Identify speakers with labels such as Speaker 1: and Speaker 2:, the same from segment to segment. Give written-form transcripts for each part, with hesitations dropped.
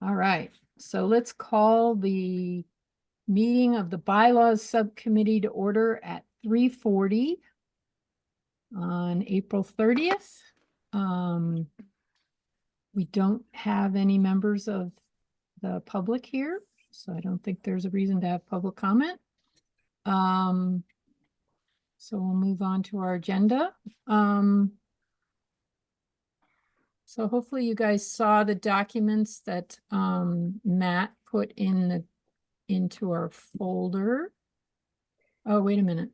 Speaker 1: All right, so let's call the meeting of the Bylaws Subcommittee to order at 3:40 on April 30th. We don't have any members of the public here, so I don't think there's a reason to have public comment. So we'll move on to our agenda. So hopefully you guys saw the documents that Matt put into our folder. Oh, wait a minute.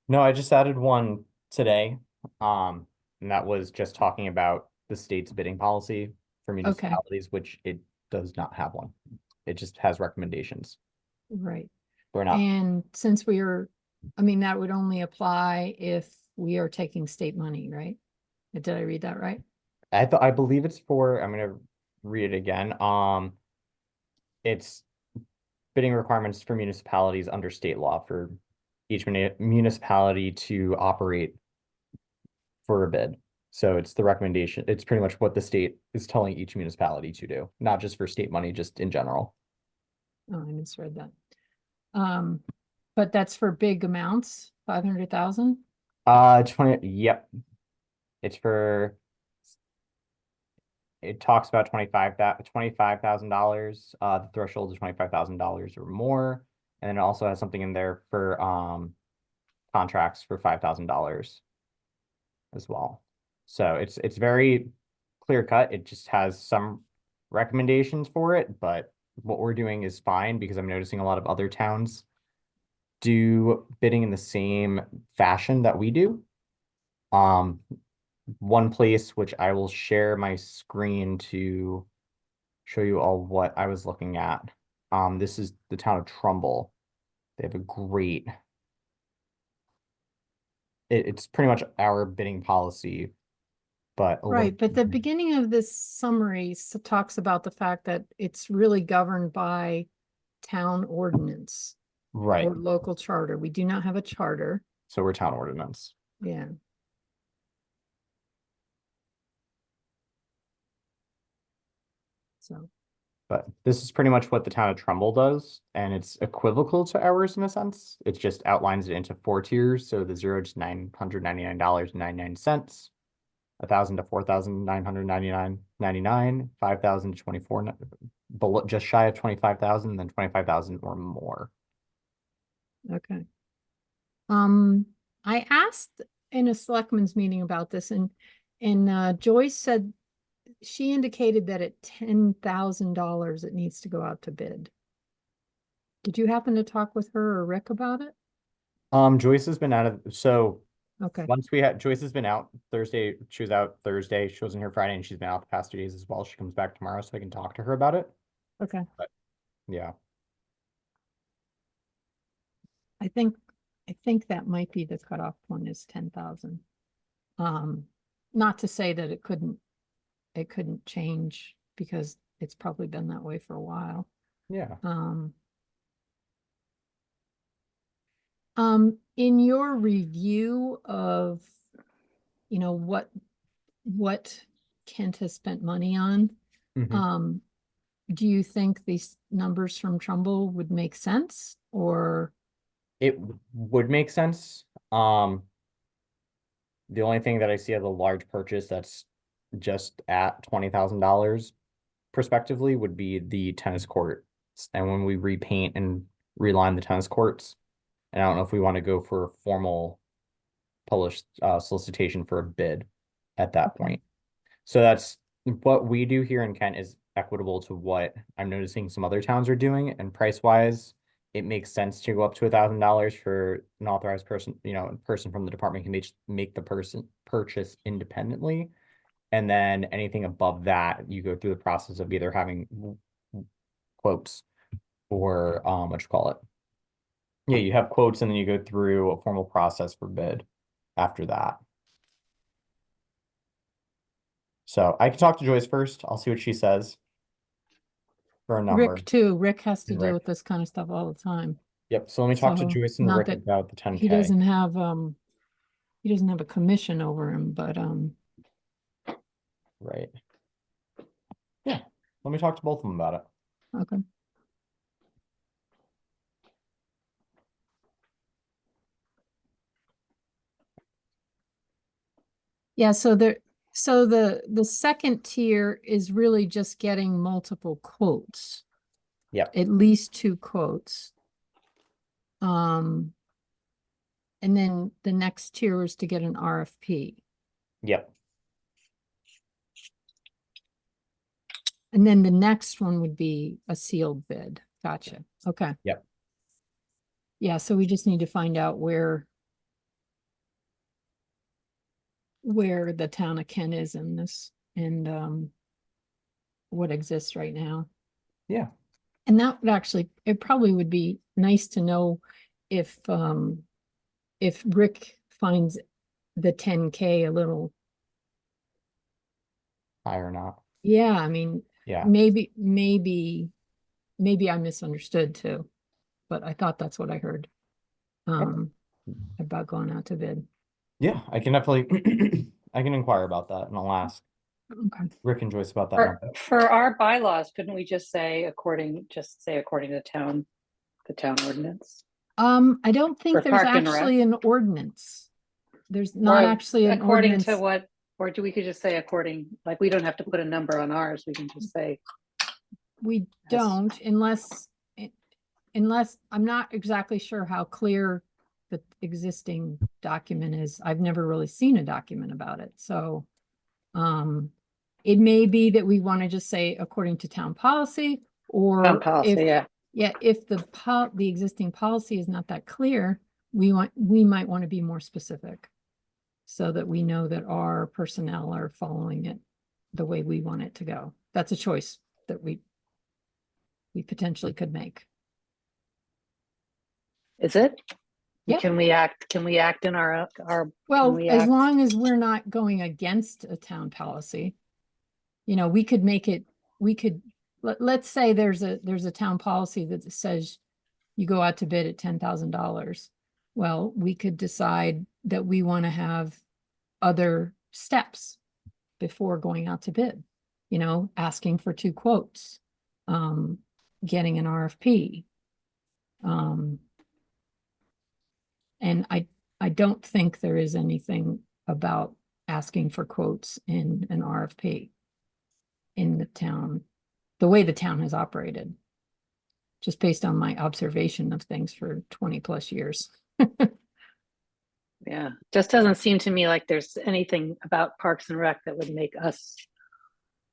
Speaker 2: No, I just added one today. And that was just talking about the state's bidding policy for
Speaker 1: Okay,
Speaker 2: municipalities, which it does not have one. It just has recommendations.
Speaker 1: right.
Speaker 2: We're not.
Speaker 1: And since that would only apply if we are taking state money, right? Did I read that right?
Speaker 2: I believe it's for, I'm gonna read it again. It's bidding requirements for municipalities under state law for each municipality to operate for a bid. So it's the recommendation. It's pretty much what the state is telling each municipality to do, not just for state money, just in general.
Speaker 1: Oh, I misread that. But that's for big amounts, 500,000?
Speaker 2: 20, yep. It's for, it talks about $25,000. The threshold is $25,000 or more. And then it also has something in there for contracts for $5,000 as well. So it's very clear cut. It just has some recommendations for it, but what we're doing is fine because I'm noticing a lot of other towns do bidding in the same fashion that we do. One place which I will share my screen to show you all what I was looking at. This is the town of Trumbull. They have a great, it's pretty much our bidding policy, but a little
Speaker 1: Right, but the
Speaker 2: different.
Speaker 1: beginning of this summary talks about the fact that it's really governed by town ordinance
Speaker 2: Right.
Speaker 1: or local charter. We do not have a charter.
Speaker 2: So we're town ordinance.
Speaker 1: Yeah. So,
Speaker 2: But this is pretty much what the town of Trumbull does, and it's equivocal to ours in a sense. It just outlines it into four tiers. So the zero to $999.99, 1,000 to 4,999.99, 5,000 to 24, below just shy of 25,000, and then 25,000 or more.
Speaker 1: okay. I asked in a selectmen's meeting about this and Joyce said she indicated that at $10,000 it needs to go out to bid. Did you happen to talk with her or Rick about it?
Speaker 2: Joyce has been out of, so
Speaker 1: Okay,
Speaker 2: once we had, Joyce has been out Thursday. She was out Thursday. She wasn't here Friday, and she's been out the past 2 days as well. She comes back tomorrow, so I can talk to her about it.
Speaker 1: okay.
Speaker 2: But yeah.
Speaker 1: I think I think that might be the cutoff point is 10,000. Um, Not to say that it couldn't change because it's probably been that way for a while.
Speaker 2: Yeah.
Speaker 1: In your review of, what Kent has spent money on,
Speaker 2: Mhm.
Speaker 1: um, do you think these numbers from Trumbull would make sense or?
Speaker 2: It would make sense. The only thing that I see as a large purchase that's just at $20,000 prospectively would be the tennis court. And when we repaint and reline the tennis courts, and I don't know if we want to go for a formal published solicitation for a bid at that
Speaker 1: Okay.
Speaker 2: point. So that's what we do here in Kent is equitable to what I'm noticing some other towns are doing, and price wise, it makes sense to go up to $1,000 for an authorized person. A person from the department can make the person purchase independently, and then anything above that, you go through the process of either having quotes or what you call it. Yeah, you have quotes, and then you go through a formal process for bid after that. So I can talk to Joyce first. I'll see what she says for a number.
Speaker 1: Rick too. Rick has to
Speaker 2: And
Speaker 1: deal
Speaker 2: Rick.
Speaker 1: with this kind of stuff all the time.
Speaker 2: Yep. So let me talk to
Speaker 1: So
Speaker 2: Joyce and
Speaker 1: not
Speaker 2: Rick
Speaker 1: that
Speaker 2: about the
Speaker 1: he
Speaker 2: 10K.
Speaker 1: doesn't have he doesn't have a commission over him, but
Speaker 2: Right. Yeah. Let me talk to both of them about it.
Speaker 1: Okay. Yeah, so the second tier is really just getting multiple quotes.
Speaker 2: Yep.
Speaker 1: At least 2 quotes. And then the next tier is to get an RFP.
Speaker 2: Yep.
Speaker 1: And then the next one would be a sealed bid. Gotcha. Okay.
Speaker 2: Yep.
Speaker 1: Yeah, so we just need to find out where the town of Kent is in this and what exists right now.
Speaker 2: Yeah.
Speaker 1: And that would actually, it probably would be nice to know if Rick finds the 10K a little,
Speaker 2: High or not.
Speaker 1: yeah, I mean,
Speaker 2: Yeah.
Speaker 1: maybe I misunderstood too, but I thought that's what I heard about going out to bid.
Speaker 2: Yeah, I can definitely, I can inquire about that and I'll ask
Speaker 1: Okay.
Speaker 2: Rick and Joyce about that
Speaker 3: For,
Speaker 2: number.
Speaker 3: for our bylaws, couldn't we just say according to the town ordinance?
Speaker 1: I don't think
Speaker 3: For
Speaker 1: there's
Speaker 3: Park and Rec?
Speaker 1: actually an ordinance. There's not
Speaker 3: Or
Speaker 1: actually an
Speaker 3: according
Speaker 1: ordinance.
Speaker 3: to what, or do we could just say according, like, we don't have to put a number on ours, we can just say,
Speaker 1: We don't unless I'm not exactly sure how clear the existing document is. I've never really seen a document about it. So it may be that we want to just say according to town policy, or
Speaker 3: town policy,
Speaker 1: if the existing policy is not that clear, we might want to be more specific so that we know that our personnel are following it the way we want it to go. That's a choice that we potentially could make.
Speaker 3: Is it?
Speaker 1: Yeah.
Speaker 3: Can we act in our,
Speaker 1: Well,
Speaker 3: we
Speaker 1: as
Speaker 3: act-
Speaker 1: long as we're not going against a town policy, we could make it, let's say there's a town policy that says you go out to bid at $10,000. Well, we could decide that we want to have other steps before going out to bid, asking for 2 quotes, getting an RFP. And I don't think there is anything about asking for quotes in an RFP in the town, the way the town has operated, just based on my observation of things for 20 plus years.
Speaker 3: yeah, just doesn't seem to me like there's anything about Parks and Rec that would make us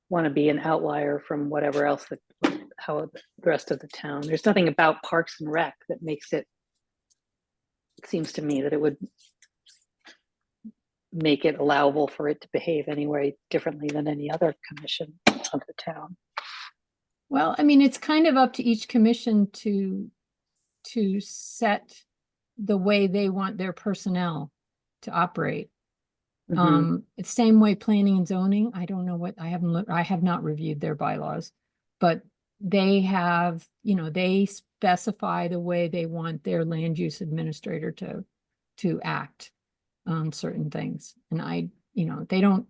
Speaker 3: want to be an outlier from whatever else how the rest of the town. There's nothing about Parks and Rec that makes it seems to me that it would make it allowable for it to behave any way differently than any other commission of the town.
Speaker 1: Well, I mean, it's kind of up to each commission to set the way they want their personnel to operate. It's same way planning and zoning. I don't know what, I have not reviewed their bylaws, but they have, they specify the way they want their land use administrator to act on certain things. And they don't,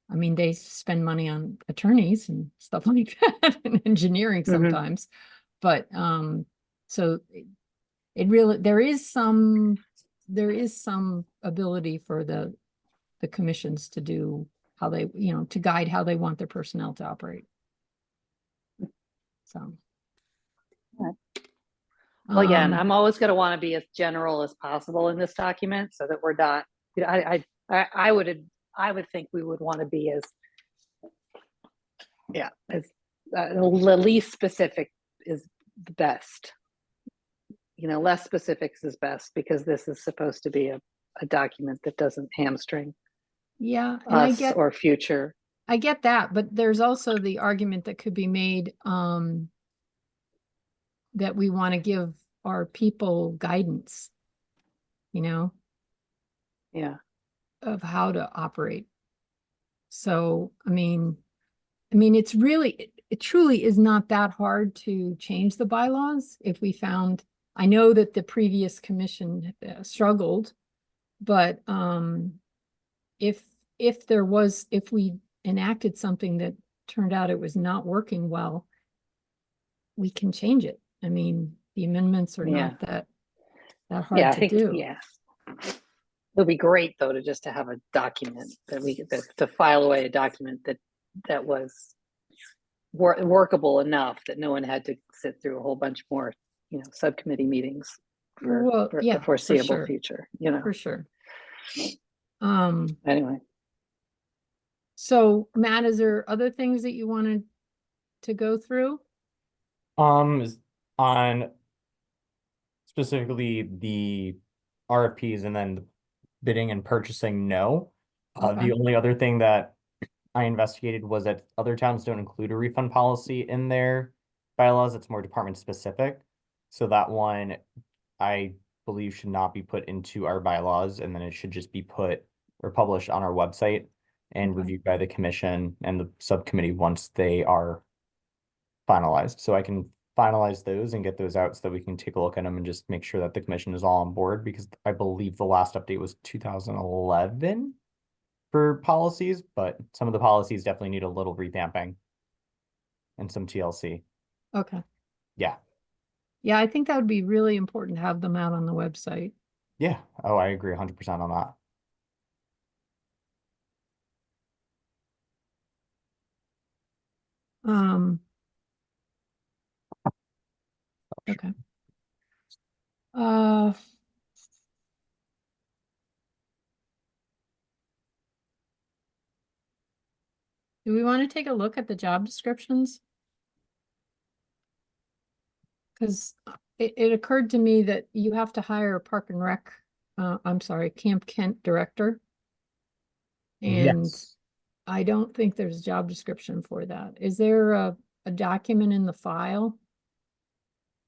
Speaker 1: I mean, they spend money on attorneys and stuff like that and engineering sometimes. But so it really, there is some ability for the commissions to do how they, to guide how they want their personnel to operate. So.
Speaker 3: Well, again, I'm always going to want to be as general as possible in this document so that we're not, I would think we would want to be as the least specific is the best. Less specifics is best because this is supposed to be a document that doesn't hamstring us or future.
Speaker 1: I get that, but there's also the argument that could be made that we want to give our people guidance, of how to operate. So, I mean, it's really, it truly is not that hard to change the bylaws if we found, I know that the previous commission struggled, but if we enacted something that turned out it was not working well, we can change it. I mean, the amendments are
Speaker 3: Yeah.
Speaker 1: not that
Speaker 3: Yeah,
Speaker 1: hard
Speaker 3: I
Speaker 1: to
Speaker 3: think,
Speaker 1: do.
Speaker 3: yeah. It'll be great though to have a document that to file away a document that was workable enough that no one had to sit through a whole bunch more, subcommittee meetings
Speaker 1: Well,
Speaker 3: for
Speaker 1: yeah,
Speaker 3: the
Speaker 1: for
Speaker 3: foreseeable
Speaker 1: sure,
Speaker 3: future,
Speaker 1: for sure.
Speaker 3: Anyway,
Speaker 1: So Matt, is there other things that you wanted to go through?
Speaker 2: On specifically the RFPs and then the bidding and purchasing, no.
Speaker 1: Okay.
Speaker 2: The only other thing that I investigated was that other towns don't include a refund policy in their bylaws. It's more department specific. So that one, I believe, should not be put into our bylaws, and then it should just be put or published on our website and
Speaker 1: Okay.
Speaker 2: reviewed by the commission and the subcommittee once they are finalized. So I can finalize those and get those out so that we can take a look at them and just make sure that the commission is all on board, because I believe the last update was 2011 for policies, but some of the policies definitely need a little revamping and some TLC.
Speaker 1: Okay.
Speaker 2: Yeah.
Speaker 1: Yeah, I think that would be really important to have them out on the website.
Speaker 2: Yeah. Oh, I agree 100% on that.
Speaker 1: Okay. Uh, do we want to take a look at the job descriptions? Because it occurred to me that you have to hire a park and rec, I'm sorry, Camp Kent director. And
Speaker 2: Yes.
Speaker 1: I don't think there's a job description for that. Is there a document in the file?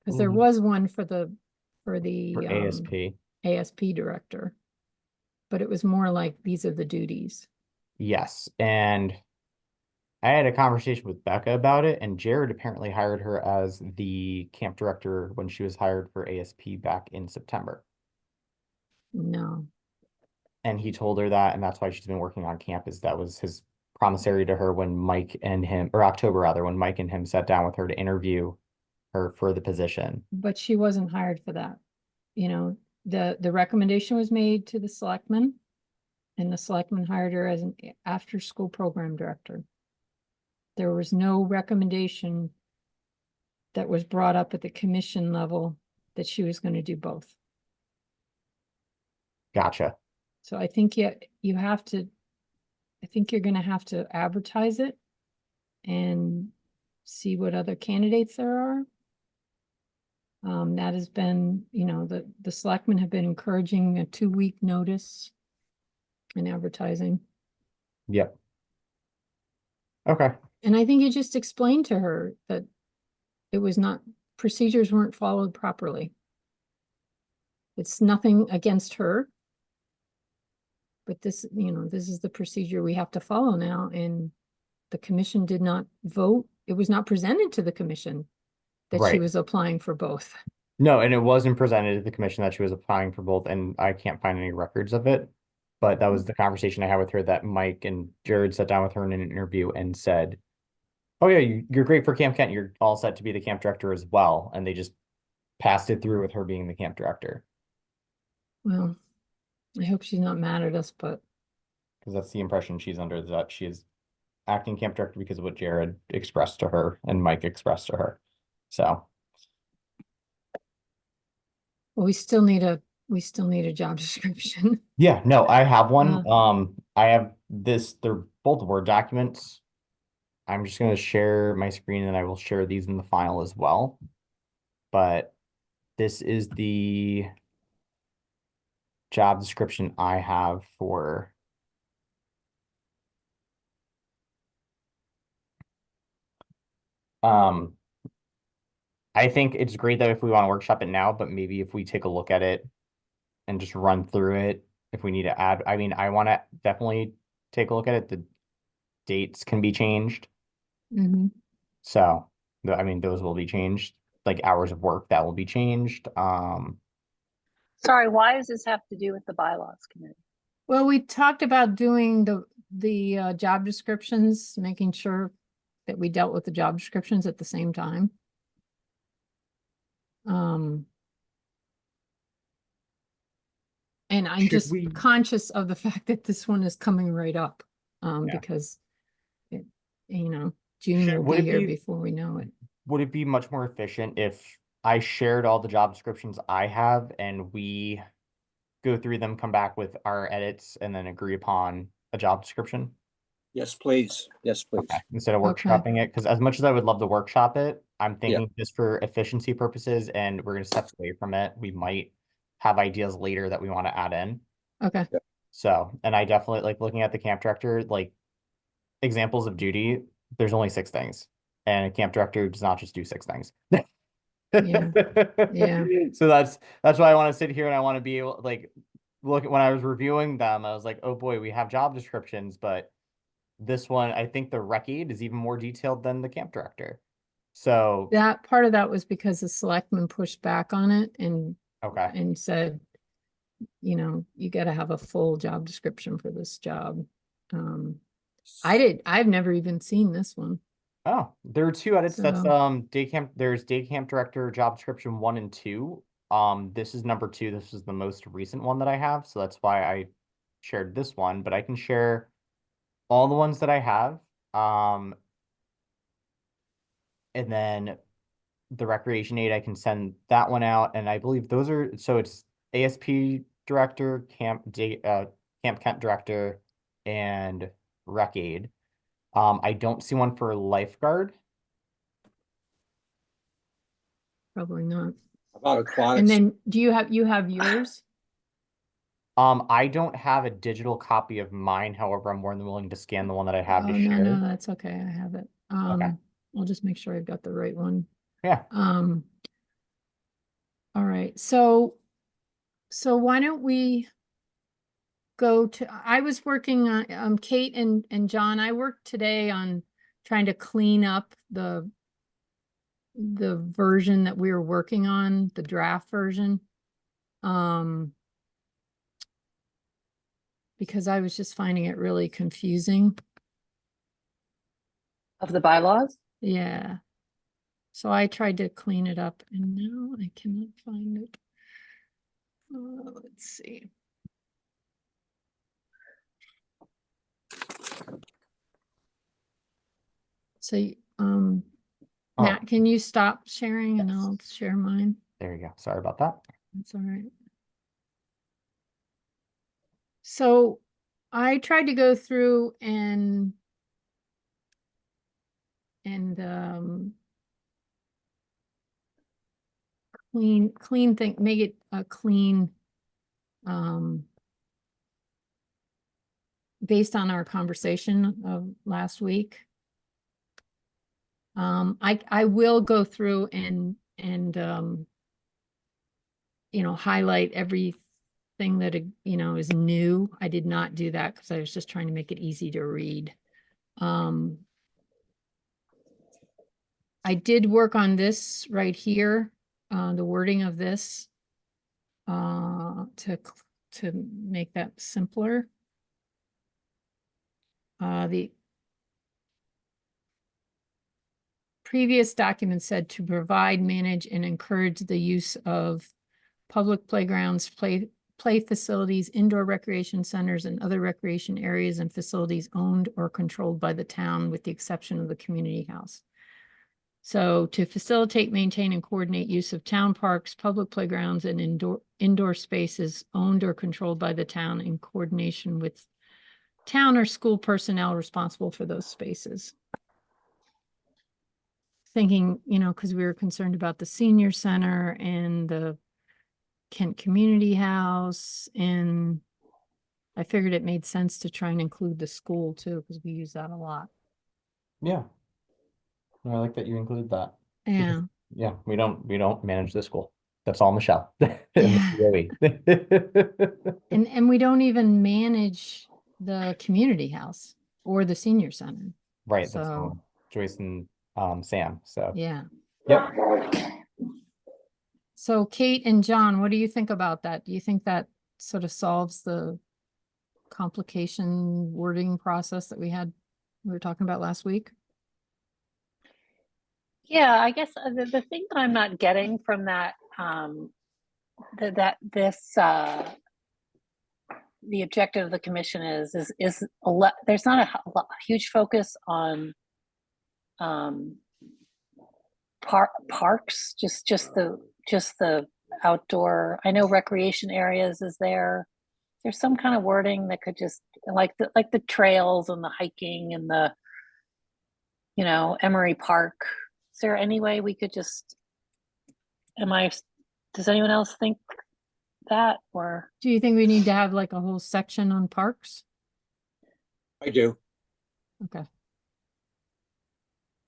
Speaker 1: Because there was one for the
Speaker 2: For ASP.
Speaker 1: ASP director, but it was more like, these are the duties.
Speaker 2: Yes. And I had a conversation with Becca about it, and Jared apparently hired her as the camp director when she was hired for ASP back in September.
Speaker 1: No.
Speaker 2: And he told her that, and that's why she's been working on campus. That was his promissory to her when Mike and him, or October rather, when Mike and him sat down with her to interview her for the position.
Speaker 1: But she wasn't hired for that. The recommendation was made to the selectmen, and the selectmen hired her as an after-school program director. There was no recommendation that was brought up at the commission level that she was going to do both.
Speaker 2: Gotcha.
Speaker 1: So I think you have to, I think you're going to have to advertise it and see what other candidates there are. That has been, the selectmen have been encouraging a 2-week notice in advertising.
Speaker 2: Yep. Okay.
Speaker 1: And I think you just explained to her that it was not, procedures weren't followed properly. It's nothing against her. But this is the procedure we have to follow now, and the commission did not vote. It was not presented to the commission that she
Speaker 2: Right.
Speaker 1: was applying for both.
Speaker 2: No, and it wasn't presented to the commission that she was applying for both, and I can't find any records of it. But that was the conversation I had with her, that Mike and Jared sat down with her in an interview and said, "Oh yeah, you're great for Camp Kent. You're all set to be the camp director as well." And they just passed it through with her being the camp director.
Speaker 1: Well, I hope she's not mad at us, but
Speaker 2: Because that's the impression she's under, is that she is acting camp director because of what Jared expressed to her and Mike expressed to her. So
Speaker 1: well, we still need a job description.
Speaker 2: yeah, no, I have one.
Speaker 1: Uh.
Speaker 2: I have this, they're both Word documents. I'm just going to share my screen and I will share these in the file as well. But this is the job description I have for I think it's great that if we want to workshop it now, but maybe if we take a look at it and just run through it, if we need to add, I mean, I want to definitely take a look at it. The dates can be changed.
Speaker 1: Mhm.
Speaker 2: So, I mean, those will be changed, like hours of work that will be changed.
Speaker 3: sorry, why does this have to do with the bylaws committee?
Speaker 1: Well, we talked about doing the job descriptions, making sure that we dealt with the job descriptions at the same time. And I'm
Speaker 2: Should
Speaker 1: just
Speaker 2: we-
Speaker 1: conscious of the fact that this one is coming right up,
Speaker 2: Yeah.
Speaker 1: because it, you know, June will
Speaker 2: would
Speaker 1: be
Speaker 2: it
Speaker 1: here
Speaker 2: be-
Speaker 1: before we know it.
Speaker 2: Would it be much more efficient if I shared all the job descriptions I have and we go through them, come back with our edits, and then agree upon a job description?
Speaker 4: Yes, please. Yes, please.
Speaker 2: Okay, instead of
Speaker 1: Okay.
Speaker 2: workshopping it, because as much as I would love to workshop it, I'm
Speaker 4: Yeah.
Speaker 2: thinking just for efficiency purposes, and we're gonna step away from it, we might have ideas later that we want to add in.
Speaker 1: Okay,
Speaker 2: So, and I definitely like looking at the camp director, like examples of duty, there's only 6 things. And a camp director does not just do 6 things.
Speaker 1: Yeah. Yeah.
Speaker 2: So that's why I want to sit here and I want to be able, like, look at when I was reviewing them, I was like, oh boy, we have job descriptions, but this one, I think the rec aide is even more detailed than the camp director. So,
Speaker 1: that part of that was because the selectmen pushed back on it
Speaker 2: okay,
Speaker 1: and said, you know, you gotta have a full job description for this job. I've never even seen this one.
Speaker 2: oh, there are 2 edits. That's
Speaker 1: So-
Speaker 2: day camp. There's day camp director job description 1 and 2. This is number 2. This is the most recent one that I have, so that's why I shared this one. But I can share all the ones that I have. And then the recreation aid, I can send that one out, and I believe those are, so it's ASP director, camp Kent director, and rec aid. I don't see one for lifeguard.
Speaker 1: Probably not.
Speaker 4: About aquatics.
Speaker 1: And then do you have yours?
Speaker 2: I don't have a digital copy of mine, however, I'm more than willing to scan the one that I have
Speaker 1: Oh,
Speaker 2: to
Speaker 1: no,
Speaker 2: share.
Speaker 1: no, that's okay. I have it.
Speaker 2: Okay.
Speaker 1: I'll just make sure I've got the right one.
Speaker 2: Yeah,
Speaker 1: All right, so why don't we go to, I was working on, Kate and John, I worked today on trying to clean up the version that we were working on, the draft version. Because I was just finding it really confusing.
Speaker 3: Of the bylaws?
Speaker 1: Yeah. So I tried to clean it up and now I cannot find it. Let's see. So,
Speaker 2: Oh.
Speaker 1: Matt, can you stop sharing and
Speaker 2: Yes.
Speaker 1: I'll share mine?
Speaker 2: there you go. Sorry about that.
Speaker 1: That's all right. So I tried to go through and clean thing, make it a clean, based on our conversation of last week. I will go through and you know, highlight everything that, you know, is new. I did not do that because I was just trying to make it easy to read. I did work on this right here, the wording of this, to make that simpler. The previous document said to provide, manage, and encourage the use of public playgrounds, play facilities, indoor recreation centers, and other recreation areas and facilities owned or controlled by the town, with the exception of the community house. So to facilitate, maintain, and coordinate use of town parks, public playgrounds, and indoor spaces owned or controlled by the town in coordination with town or school personnel responsible for those spaces. Thinking, you know, because we were concerned about the senior center and the Kent Community House, and I figured it made sense to try and include the school too, because we use that a lot.
Speaker 2: Yeah. No, I like that you include that.
Speaker 1: Yeah.
Speaker 2: Yeah, we don't manage the school. That's all Michelle. and
Speaker 1: Yeah.
Speaker 2: Joey.
Speaker 1: And we don't even manage the community house or the senior center.
Speaker 2: Right, that's
Speaker 1: So,
Speaker 2: Joyce and Sam. So
Speaker 1: yeah.
Speaker 2: yep.
Speaker 1: So Kate and John, what do you think about that? Do you think that sort of solves the complication wording process that we were talking about last week?
Speaker 3: Yeah, I guess the thing that I'm not getting from that, the objective of the commission is there's not a huge focus on parks, just the outdoor. I know recreation areas is there. There's some kind of wording that could just like the trails and the hiking and the, you know, Emery Park. Is there any way we could just, does anyone else think that, or?
Speaker 1: Do you think we need to have like a whole section on parks?
Speaker 4: I do.
Speaker 1: Okay.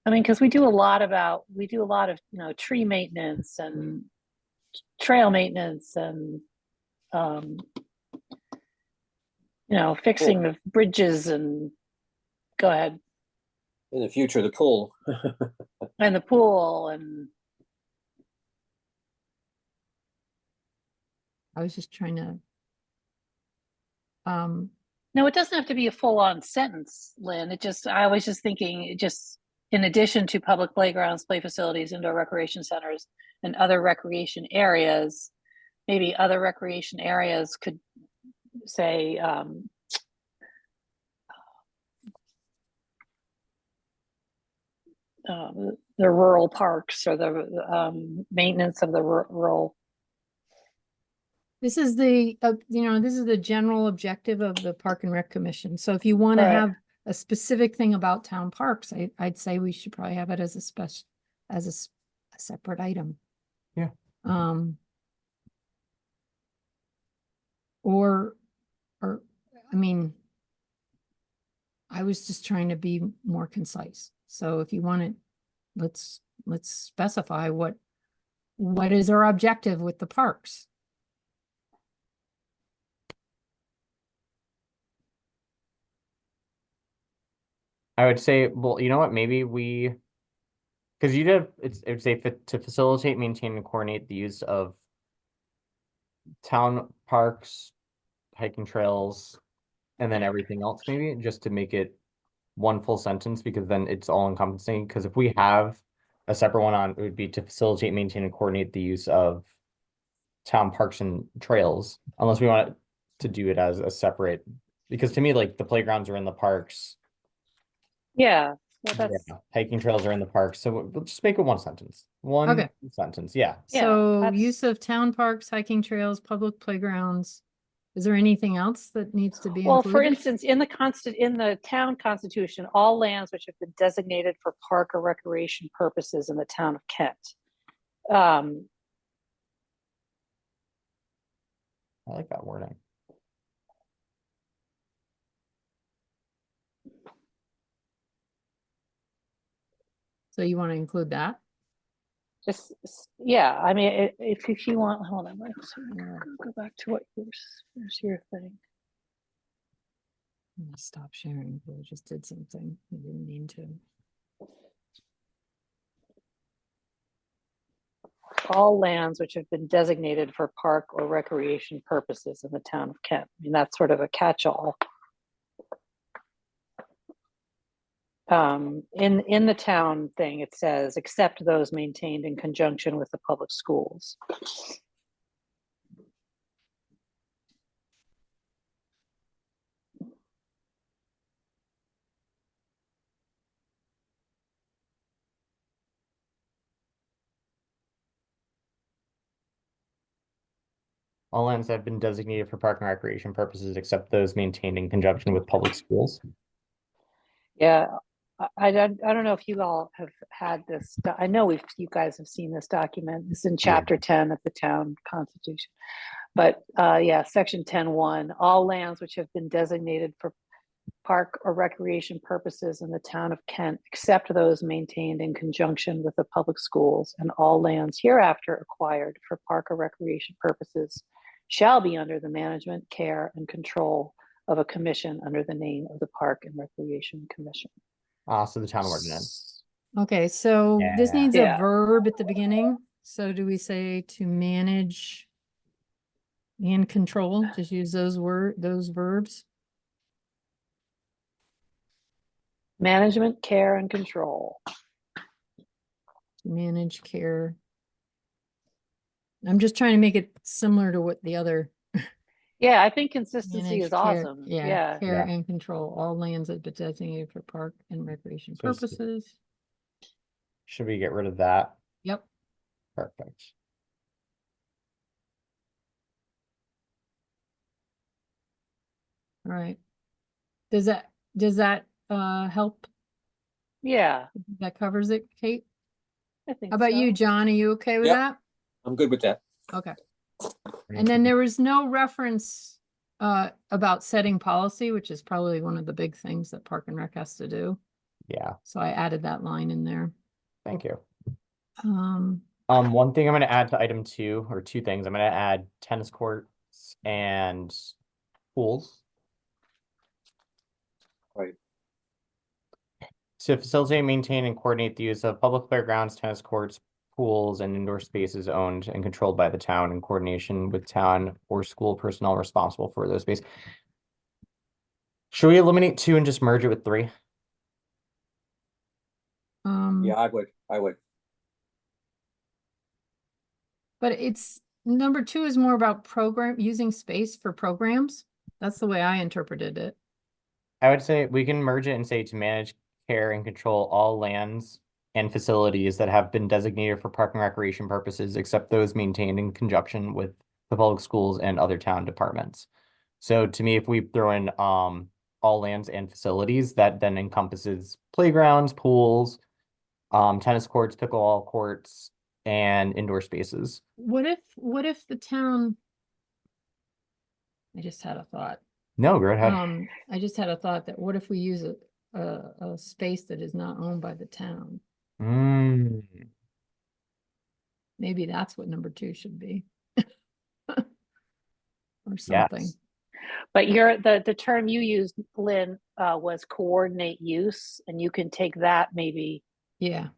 Speaker 3: I mean, because we do a lot of, you know, tree maintenance and trail maintenance and, you know, fixing the bridges and, go ahead,
Speaker 4: In the future, the pool.
Speaker 3: and the pool and,
Speaker 1: I was just trying to,
Speaker 3: no, it doesn't have to be a full-on sentence, Lynn. I was just thinking, in addition to public playgrounds, play facilities, indoor recreation centers, and other recreation areas, maybe other recreation areas could say, the rural parks or the maintenance of the rural.
Speaker 1: this is the, you know, this is the general objective of the Park and Rec Commission. So if you want to
Speaker 3: Right.
Speaker 1: have a specific thing about town parks, I'd say we should probably have it as a special, as a separate item.
Speaker 2: Yeah.
Speaker 1: Or, I mean, I was just trying to be more concise. So if you want it, let's specify what is our objective with the parks.
Speaker 2: I would say, well, you know what, maybe we, because it would say to facilitate, maintain, and coordinate the use of town parks, hiking trails, and then everything else, maybe, just to make it one full sentence, because then it's all encompassing. Because if we have a separate one on, it would be to facilitate, maintain, and coordinate the use of town parks and trails, unless we want to do it as a separate, because to me, like, the playgrounds are in the parks.
Speaker 3: Yeah, well, that's,
Speaker 2: Yeah, hiking trails are in the park, so we'll just make it one sentence. One
Speaker 1: Okay.
Speaker 2: sentence, yeah.
Speaker 3: Yeah,
Speaker 1: So
Speaker 3: that's-
Speaker 1: use of town parks, hiking trails, public playgrounds. Is there anything else that needs to be
Speaker 3: well, for
Speaker 1: included?
Speaker 3: instance, in the town constitution, all lands which have been designated for park or recreation purposes in the town of Kent.
Speaker 2: I like that wording.
Speaker 3: So
Speaker 1: you want to include that?
Speaker 3: just, yeah, I mean, if you want, hold on, let's go back to where's your thing?
Speaker 1: I'm gonna stop sharing. I just did something. I didn't mean to.
Speaker 3: All lands which have been designated for park or recreation purposes in the town of Kent. I mean, that's sort of a catch-all. In the town thing, it says, except those maintained in conjunction with the public schools.
Speaker 2: All lands have been designated for park and recreation purposes, except those maintained in conjunction with public schools.
Speaker 3: Yeah, I don't know if you all have had this. I know you guys have seen this document. It's in chapter 10 of the town constitution. But yeah, section 10.1, all lands which have been designated for park or recreation purposes in the town of Kent, except those maintained in conjunction with the public schools, and all lands hereafter acquired for park or recreation purposes shall be under the management, care, and control of a commission under the name of the Park and Recreation Commission.
Speaker 2: So the town ordinance.
Speaker 1: Okay, so this
Speaker 2: Yeah.
Speaker 1: needs
Speaker 3: Yeah.
Speaker 1: a verb at the beginning. So do we say to manage and control? Just use those verbs.
Speaker 3: Management, care, and control.
Speaker 1: To manage care. I'm just trying to make it similar to what the other.
Speaker 3: Yeah, I think consistency
Speaker 1: Manage
Speaker 3: is
Speaker 1: care,
Speaker 3: awesome. Yeah.
Speaker 1: care
Speaker 2: Yeah.
Speaker 1: and control all lands that be designated for park and recreation
Speaker 2: So it's-
Speaker 1: purposes.
Speaker 2: Should we get rid of that?
Speaker 1: Yep.
Speaker 2: Perfect.
Speaker 1: All right. Does that help?
Speaker 3: Yeah,
Speaker 1: That covers it, Kate?
Speaker 3: I think
Speaker 1: How about you,
Speaker 3: so.
Speaker 1: John? Are you okay with
Speaker 4: Yep.
Speaker 1: that?
Speaker 4: I'm good with that.
Speaker 1: Okay. And then there was no reference about setting policy, which is probably one of the big things that Park and Rec has to do.
Speaker 2: Yeah,
Speaker 1: So I added that line in there.
Speaker 2: thank you.
Speaker 1: Um,
Speaker 2: One thing I'm gonna add to item 2, or 2 things, I'm gonna add tennis courts and pools.
Speaker 4: Right.
Speaker 2: To facilitate, maintain, and coordinate the use of public playgrounds, tennis courts, pools, and indoor spaces owned and controlled by the town in coordination with town or school personnel responsible for those spaces. Should we eliminate 2 and just merge it with 3?
Speaker 4: Yeah, I would.
Speaker 1: but it's number 2 is more about using space for programs. That's the way I interpreted it.
Speaker 2: I would say we can merge it and say to manage, care, and control all lands and facilities that have been designated for park and recreation purposes, except those maintained in conjunction with the public schools and other town departments. So to me, if we throw in all lands and facilities, that then encompasses playgrounds, pools, tennis courts, pickleball courts, and indoor spaces.
Speaker 1: What if the town? I just had a thought.
Speaker 2: No, go ahead.
Speaker 1: I just had a thought that what if we use a space that is not owned by the town?
Speaker 2: Mm,
Speaker 1: Maybe that's what number 2 should be. Or
Speaker 2: yes.
Speaker 1: something.
Speaker 3: But the term you used, Lynn, was coordinate use, and you can take that maybe
Speaker 1: Yeah.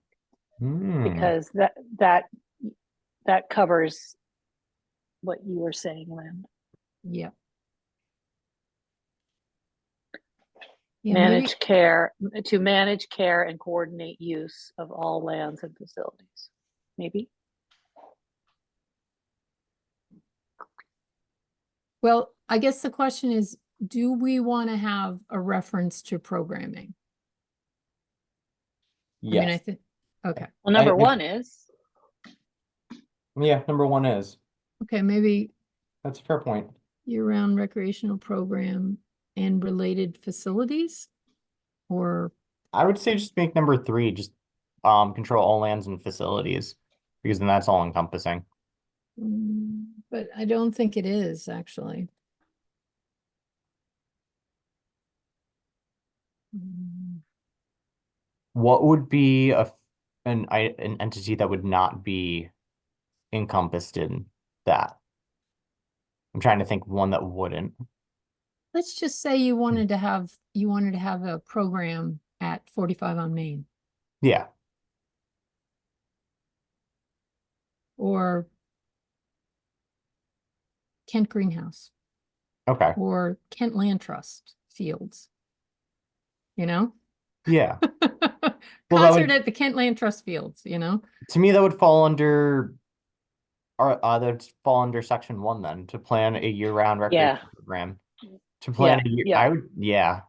Speaker 3: because that covers what you were saying, Lynn.
Speaker 1: Yeah. Yeah, maybe,
Speaker 3: Manage care, to manage care and coordinate use of all lands and facilities, maybe.
Speaker 1: well, I guess the question is, do we want to have a reference to programming? I mean, I
Speaker 2: Yes.
Speaker 1: think, okay,
Speaker 3: Well, number
Speaker 2: I-
Speaker 3: 1 is,
Speaker 2: Yeah, number 1 is.
Speaker 1: okay, maybe
Speaker 2: That's a fair point.
Speaker 1: year-round recreational program and related facilities? Or,
Speaker 2: I would say just make number 3 just control all lands and facilities, because then that's all encompassing.
Speaker 1: but I don't think it is, actually. Mm,
Speaker 2: What would be an entity that would not be encompassed in that? I'm trying to think of one that wouldn't.
Speaker 1: Let's just say you wanted to have a program at 45 on Main,
Speaker 2: Yeah.
Speaker 1: or Kent Greenhouse,
Speaker 2: Okay.
Speaker 1: or Kent Land Trust Fields. You know?
Speaker 2: Yeah. Well, that
Speaker 1: Concert
Speaker 2: would,
Speaker 1: at the Kent Land Trust Fields, you know?
Speaker 2: to me, that would fall under that'd fall under section 1 then, to plan a year-round recreation program. To plan a year,
Speaker 3: yeah.
Speaker 2: I would, yeah.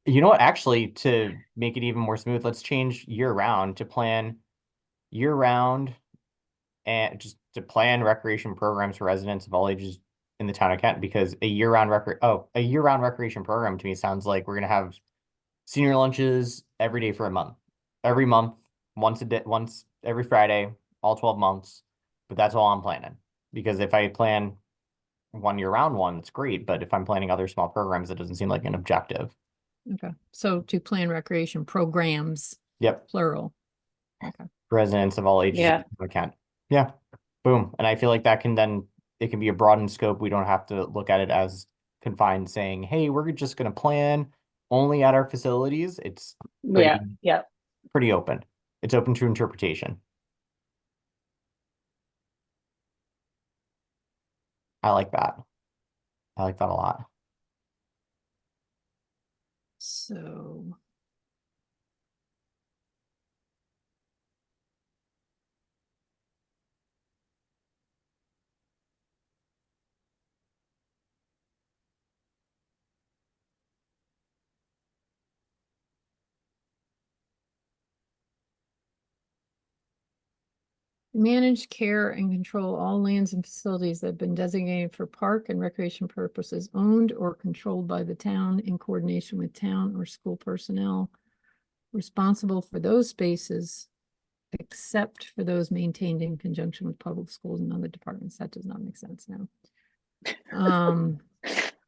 Speaker 2: You know what, actually, to make it even more smooth, let's change year-round to plan year-round and just to plan recreation programs for residents of all ages in the town of Kent, because a year-round recreation program to me sounds like we're gonna have senior lunches every day for a month. Every month, once a day, once every Friday, all 12 months. But that's all I'm planning. Because if I plan one year-round one, it's great. But if I'm planning other small programs, it doesn't seem like an objective.
Speaker 1: Okay, so to plan recreation programs,
Speaker 2: Yep.
Speaker 1: plural. Okay,
Speaker 2: Residents of all ages
Speaker 3: Yeah.
Speaker 2: in Kent. Yeah. Boom. And I feel like that can then, it can be a broadened scope. We don't have to look at it as confined, saying, hey, we're just going to plan only at our facilities. It's
Speaker 3: Yeah, yeah.
Speaker 2: pretty open. It's open to interpretation. I like that. I like that a lot.
Speaker 1: so. manage, care, and control all lands and facilities that have been designated for park and recreation purposes owned or controlled by the town in coordination with town or school personnel responsible for those spaces, except for those maintained in conjunction with public schools and other departments. That does not make sense now.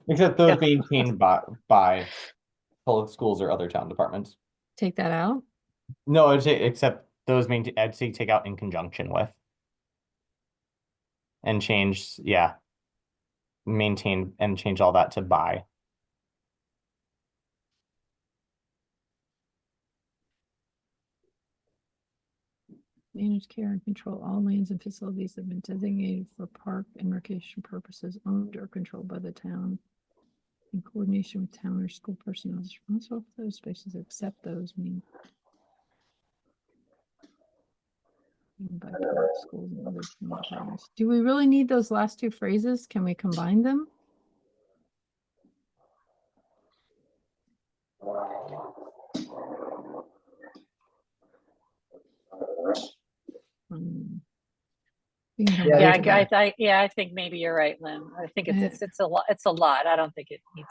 Speaker 2: Except those
Speaker 3: Yeah.
Speaker 2: maintained by public schools or other town departments.
Speaker 1: Take that out.
Speaker 2: No, I'd say except those maintain, I'd say take out in conjunction with. And change, yeah. Maintain and change all that to by.
Speaker 1: Manage, care, and control all lands and facilities that have been designated for park and recreation purposes owned or controlled by the town in coordination with town or school personnel responsible for those spaces, except those mean by public schools and other town departments. Do we really need those last two phrases? Can we combine them? We can come
Speaker 2: Yeah,
Speaker 1: back to that.
Speaker 3: I think maybe you're right, Lynn. I think
Speaker 1: Yeah.
Speaker 3: it's a lot. It's a lot. I don't think it needs.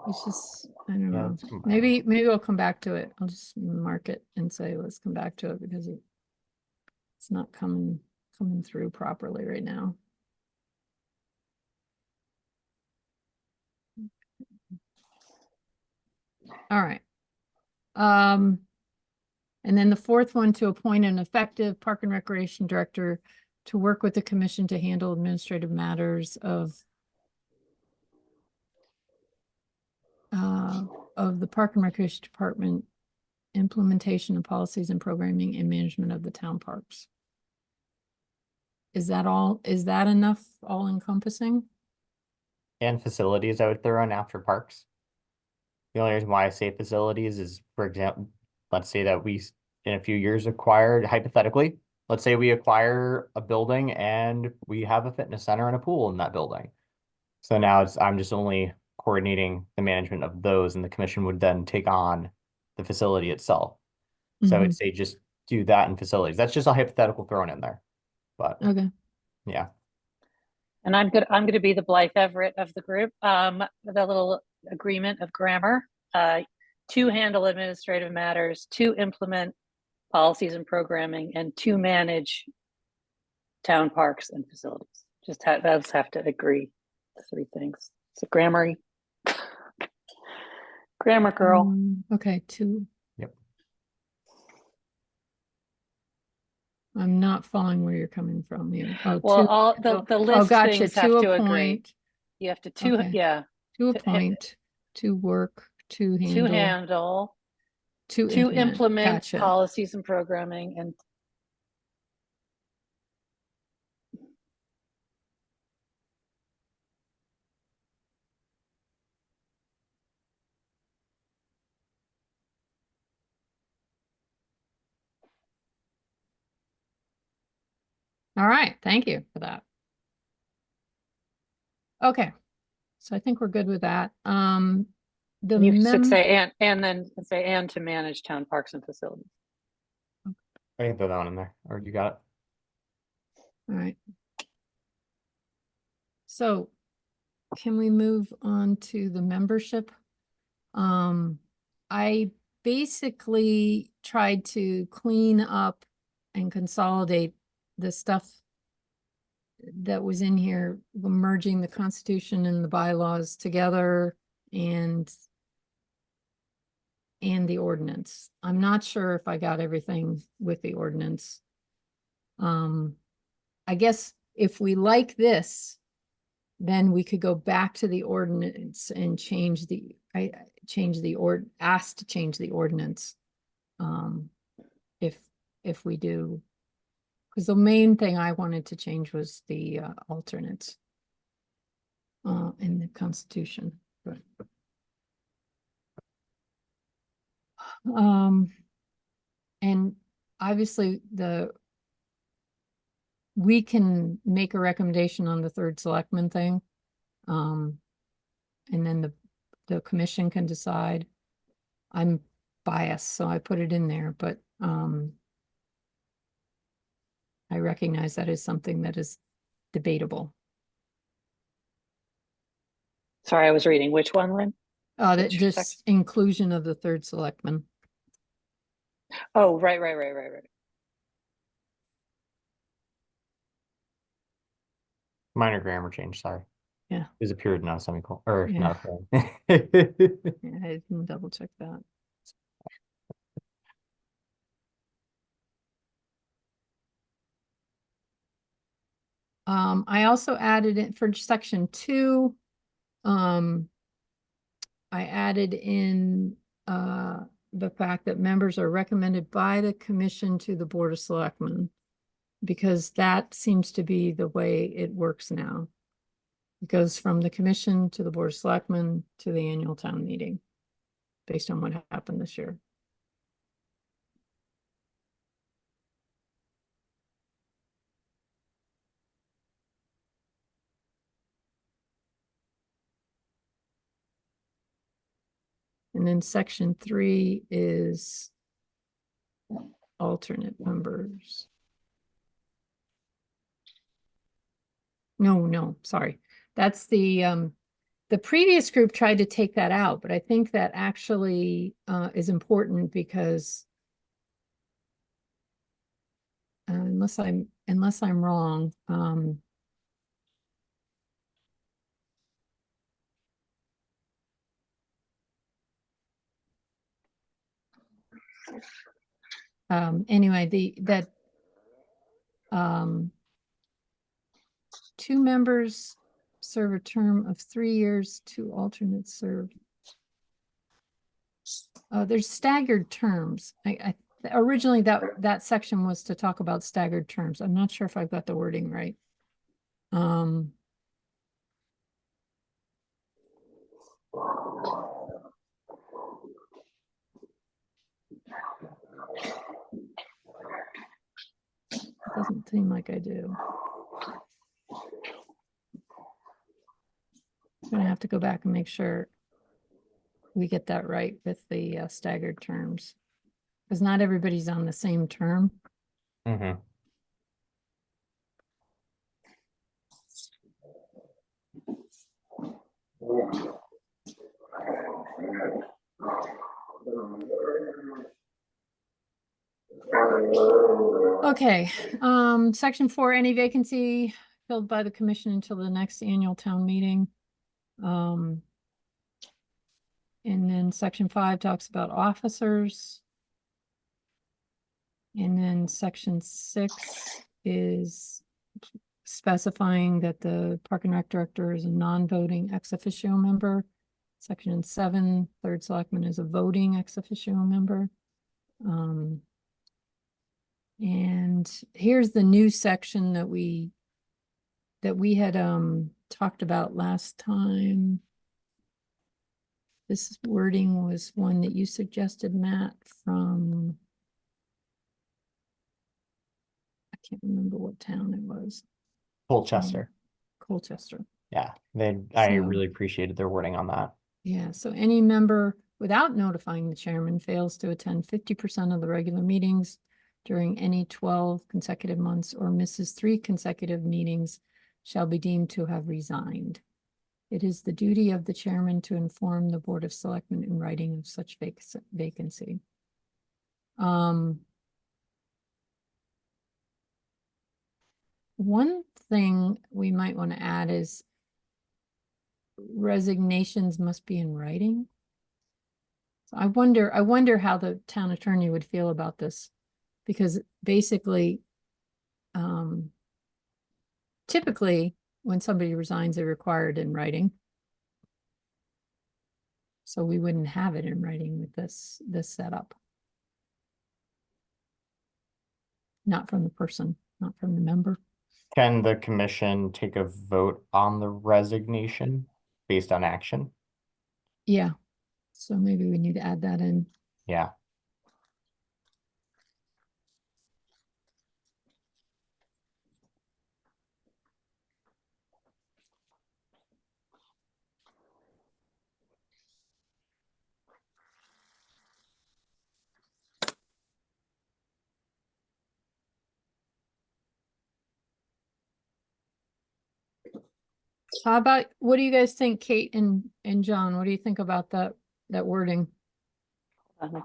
Speaker 1: It's just, I don't
Speaker 2: Yeah,
Speaker 1: know.
Speaker 2: let's combine
Speaker 1: Maybe we'll come back to it. I'll just mark it and say, let's come back to it because it's not coming through properly right now. All right. And then the fourth one, to appoint an effective park and recreation director to work with the commission to handle administrative matters of the Park and Recreation Department, implementation of policies and programming and management of the town parks. Is that all? Is that enough, all encompassing?
Speaker 2: And facilities I would throw in after parks. The only reason why I say facilities is, for example, let's say that we, in a few years, acquired, hypothetically, let's say we acquire a building and we have a fitness center and a pool in that building. So now I'm just only coordinating the management of those, and the commission would then take on the facility itself. So I would say just do that in facilities. That's just a hypothetical thrown in there. But
Speaker 1: Okay.
Speaker 2: yeah.
Speaker 3: And I'm going to be the Blythe Everett of the group. The little agreement of grammar, to handle administrative matters, to implement policies and programming, and to manage town parks and facilities. Just those have to agree. The three things. It's a grammar girl.
Speaker 1: Okay, two.
Speaker 2: Yep.
Speaker 1: I'm not following where you're coming from here. Oh,
Speaker 3: Well,
Speaker 1: two.
Speaker 3: all the list
Speaker 1: gotcha.
Speaker 3: things have
Speaker 1: To
Speaker 3: to
Speaker 1: appoint.
Speaker 3: agree. You have to
Speaker 1: Okay.
Speaker 3: yeah.
Speaker 1: To appoint, to work, to handle,
Speaker 3: To handle,
Speaker 1: to
Speaker 3: to implement
Speaker 1: Gotcha.
Speaker 3: policies and programming, and
Speaker 1: All right, thank you for that. Okay, so I think we're good with that.
Speaker 3: you should say and then say and to manage town parks and facilities.
Speaker 2: I can throw that one in there, or you got it.
Speaker 1: All right. So can we move on to the membership? I basically tried to clean up and consolidate the stuff that was in here, merging the Constitution and the bylaws together and the ordinance. I'm not sure if I got everything with the ordinance. I guess if we like this, then we could go back to the ordinance and change the, ask to change the ordinance. If we do, because the main thing I wanted to change was the alternates in the Constitution. But, and obviously we can make a recommendation on the third selectman thing. And then the commission can decide. I'm biased, so I put it in there, but I recognize that is something that is debatable.
Speaker 3: Sorry, I was reading which one, Lynn?
Speaker 1: That
Speaker 3: Which
Speaker 1: just inclusion of the third selectman.
Speaker 3: Oh, right.
Speaker 2: Minor grammar change, sorry.
Speaker 1: Yeah.
Speaker 2: There's a period, not a semicolon, or
Speaker 1: Yeah.
Speaker 2: not a colon.
Speaker 1: Yeah, I didn't double check that. I also added it for section 2. I added in the fact that members are recommended by the commission to the Board of Selectmen, because that seems to be the way it works now. It goes from the commission to the Board of Selectmen to the annual town meeting, based on what happened this year. And then section 3 is alternate members. No, sorry. That's the previous group tried to take that out, but I think that actually is important because unless I'm wrong, anyway, um, 2 members serve a term of 3 years, 2 alternates serve. There's staggered terms. I originally that section was to talk about staggered terms. I'm not sure if I've got the wording right. Doesn't seem like I do. I'm gonna have to go back and make sure we get that right with the staggered terms. Because not everybody's on the same term.
Speaker 2: Mhm.
Speaker 1: Okay, section 4, any vacancy filled by the commission until the next annual town meeting. And then section 5 talks about officers. And then section 6 is specifying that the Park and Rec director is a non-voting ex officio member. Section 7, third selectman is a voting ex officio member. And here's the new section that we had talked about last time. This wording was one that you suggested, Matt, from, I can't remember what town it was.
Speaker 2: Colchester.
Speaker 1: Colchester.
Speaker 2: Yeah, I
Speaker 1: So-
Speaker 2: really appreciated their wording on that.
Speaker 1: Yeah, so any member without notifying the chairman fails to attend 50% of the regular meetings during any 12 consecutive months or misses 3 consecutive meetings shall be deemed to have resigned. It is the duty of the chairman to inform the Board of Selectmen in writing of such vacancy. One thing we might want to add is resignations must be in writing. So I wonder how the town attorney would feel about this, because basically, typically when somebody resigns, they're required in writing. So we wouldn't have it in writing with this setup. Not from the person, not from the member.
Speaker 2: Can the commission take a vote on the resignation based on action?
Speaker 1: Yeah, so maybe we need to add that in.
Speaker 2: Yeah.
Speaker 1: How about, what do you guys think, Kate and John? What do you think about that wording?
Speaker 3: Okay.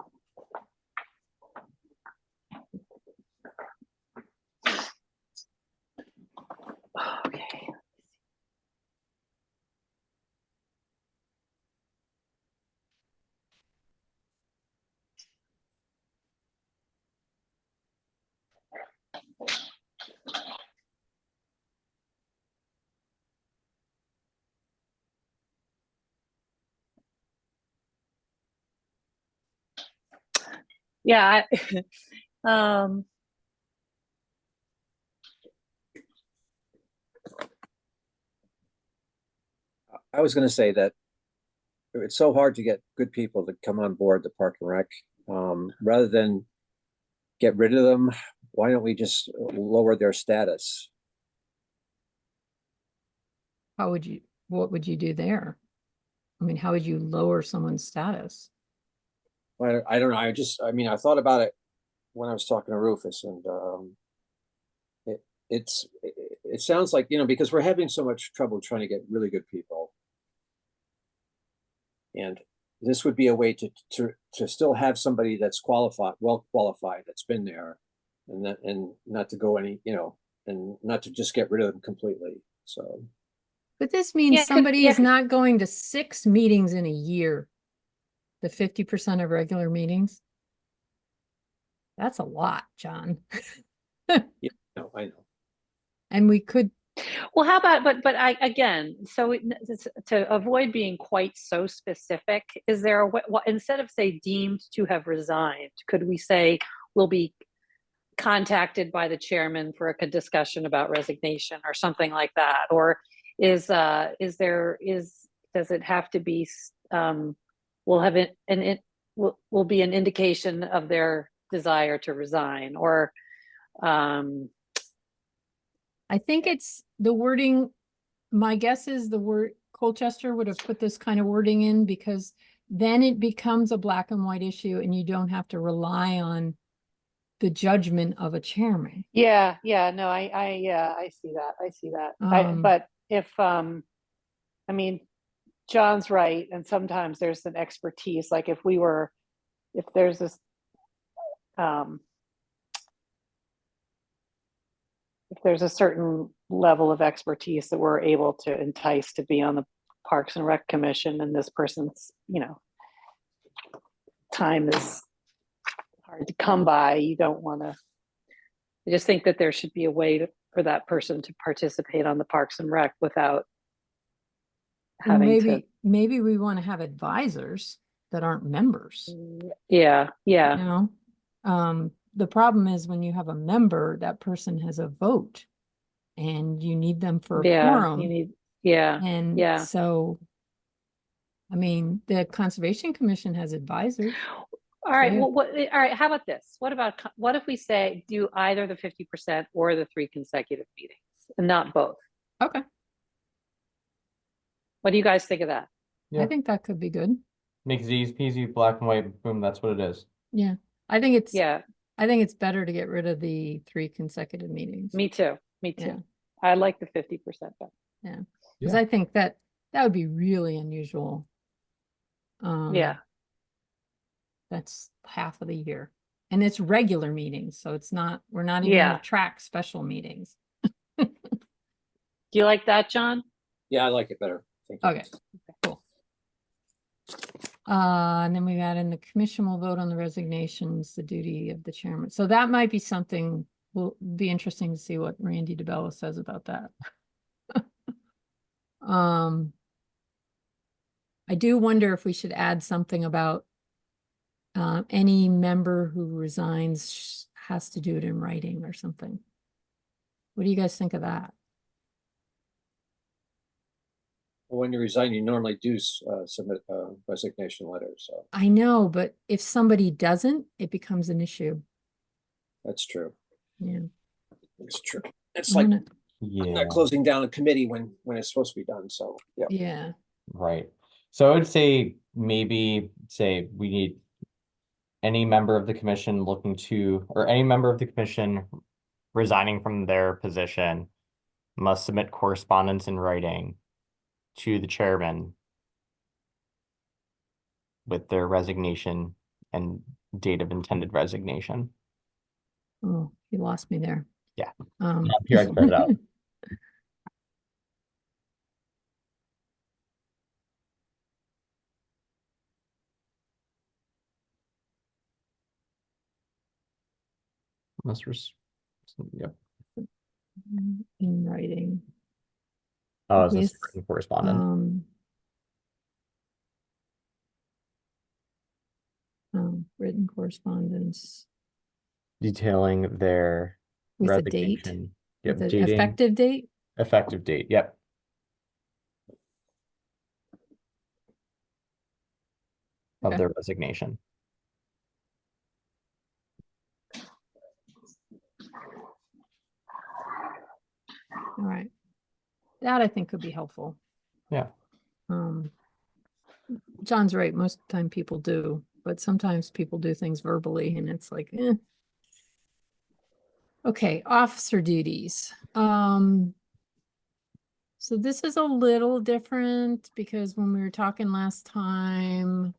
Speaker 3: Yeah, um,
Speaker 4: I was gonna say that it's so hard to get good people to come on board the Park and Rec. Rather than get rid of them, why don't we just lower their status?
Speaker 1: What would you do there? I mean, how would you lower someone's status?
Speaker 4: I don't know. I mean, I thought about it when I was talking to Rufus, and it sounds like, because we're having so much trouble trying to get really good people, and this would be a way to still have somebody that's well qualified, that's been there, and not to go and not to just get rid of them completely. So,
Speaker 1: But this means
Speaker 3: Yeah,
Speaker 1: somebody is not going to 6 meetings in a year. The 50% of regular meetings. That's a lot, John.
Speaker 4: I know.
Speaker 1: And we could,
Speaker 3: well, how about, but again, so to avoid being quite so specific, is there a way, instead of say deemed to have resigned, could we say will be contacted by the chairman for a discussion about resignation or something like that? Or does it have to be, will have it, and it will be an indication of their desire to resign? Or
Speaker 1: I think it's the wording. My guess is the word Colchester would have put this kind of wording in because then it becomes a black and white issue and you don't have to rely on the judgment of a chairman.
Speaker 3: yeah, no, I see that. But if, I mean, John's right. And sometimes there's an expertise, like if there's this, if there's a certain level of expertise that we're able to entice to be on the Parks and Rec Commission, and this person's, time is hard to come by, you don't want to, I just think that there should be a way for that person to participate on the Parks and Rec without having to.
Speaker 1: Maybe we want to have advisors that aren't members.
Speaker 3: Yeah.
Speaker 1: The problem is when you have a member, that person has a vote and you need them for a quorum. And so, I mean, the Conservation Commission has advisors.
Speaker 3: All right. Well, all right. How about this? What if we say do either the 50% or the 3 consecutive meetings and not both?
Speaker 1: Okay.
Speaker 3: What do you guys think of that?
Speaker 2: Yeah.
Speaker 1: I think that could be good.
Speaker 2: Makes it easy peasy, black and white, boom, that's what it is.
Speaker 1: Yeah. I think it's better to get rid of the 3 consecutive meetings.
Speaker 3: Me too.
Speaker 1: Yeah.
Speaker 3: I like the 50% better.
Speaker 1: Yeah. Because I think that would be really unusual.
Speaker 3: Yeah.
Speaker 1: That's half of the year. And it's regular meetings, so we're not even gonna track special meetings.
Speaker 3: Do you like that, John?
Speaker 4: Yeah, I like it better. Thank you.
Speaker 1: Okay, cool. And then we got in the commission will vote on the resignations, the duty of the chairman. So that might be something, will be interesting to see what Randy DeBella says about that. I do wonder if we should add something about any member who resigns has to do it in writing or something. What do you guys think of that?
Speaker 4: When you resign, you normally do submit a resignation letter. So
Speaker 1: I know, but if somebody doesn't, it becomes an issue.
Speaker 4: that's true.
Speaker 1: Yeah,
Speaker 4: It's true. It's like
Speaker 2: Yeah.
Speaker 4: not closing down a committee when it's supposed to be done. So yeah.
Speaker 1: Yeah.
Speaker 2: Right. So I would say maybe say we need any member of the commission or any member of the commission resigning from their position must submit correspondence in writing to the chairman with their resignation and date of intended resignation.
Speaker 1: Oh, you lost me there.
Speaker 2: Yeah.
Speaker 1: Um,
Speaker 2: Here, I spread it out. Yep.
Speaker 1: in writing.
Speaker 2: Oh, is this
Speaker 1: With,
Speaker 2: written correspondence?
Speaker 1: Written correspondence
Speaker 2: Detailing their
Speaker 1: with a date,
Speaker 2: resignation. Yep,
Speaker 1: with an
Speaker 2: dating,
Speaker 1: effective date.
Speaker 2: effective date, yep. Of
Speaker 1: Okay.
Speaker 2: their resignation.
Speaker 1: All right. That I think could be helpful.
Speaker 2: Yeah.
Speaker 1: John's right. Most of the time people do, but sometimes people do things verbally and it's like, eh. Okay, officer duties. So this is a little different because when we were talking last time,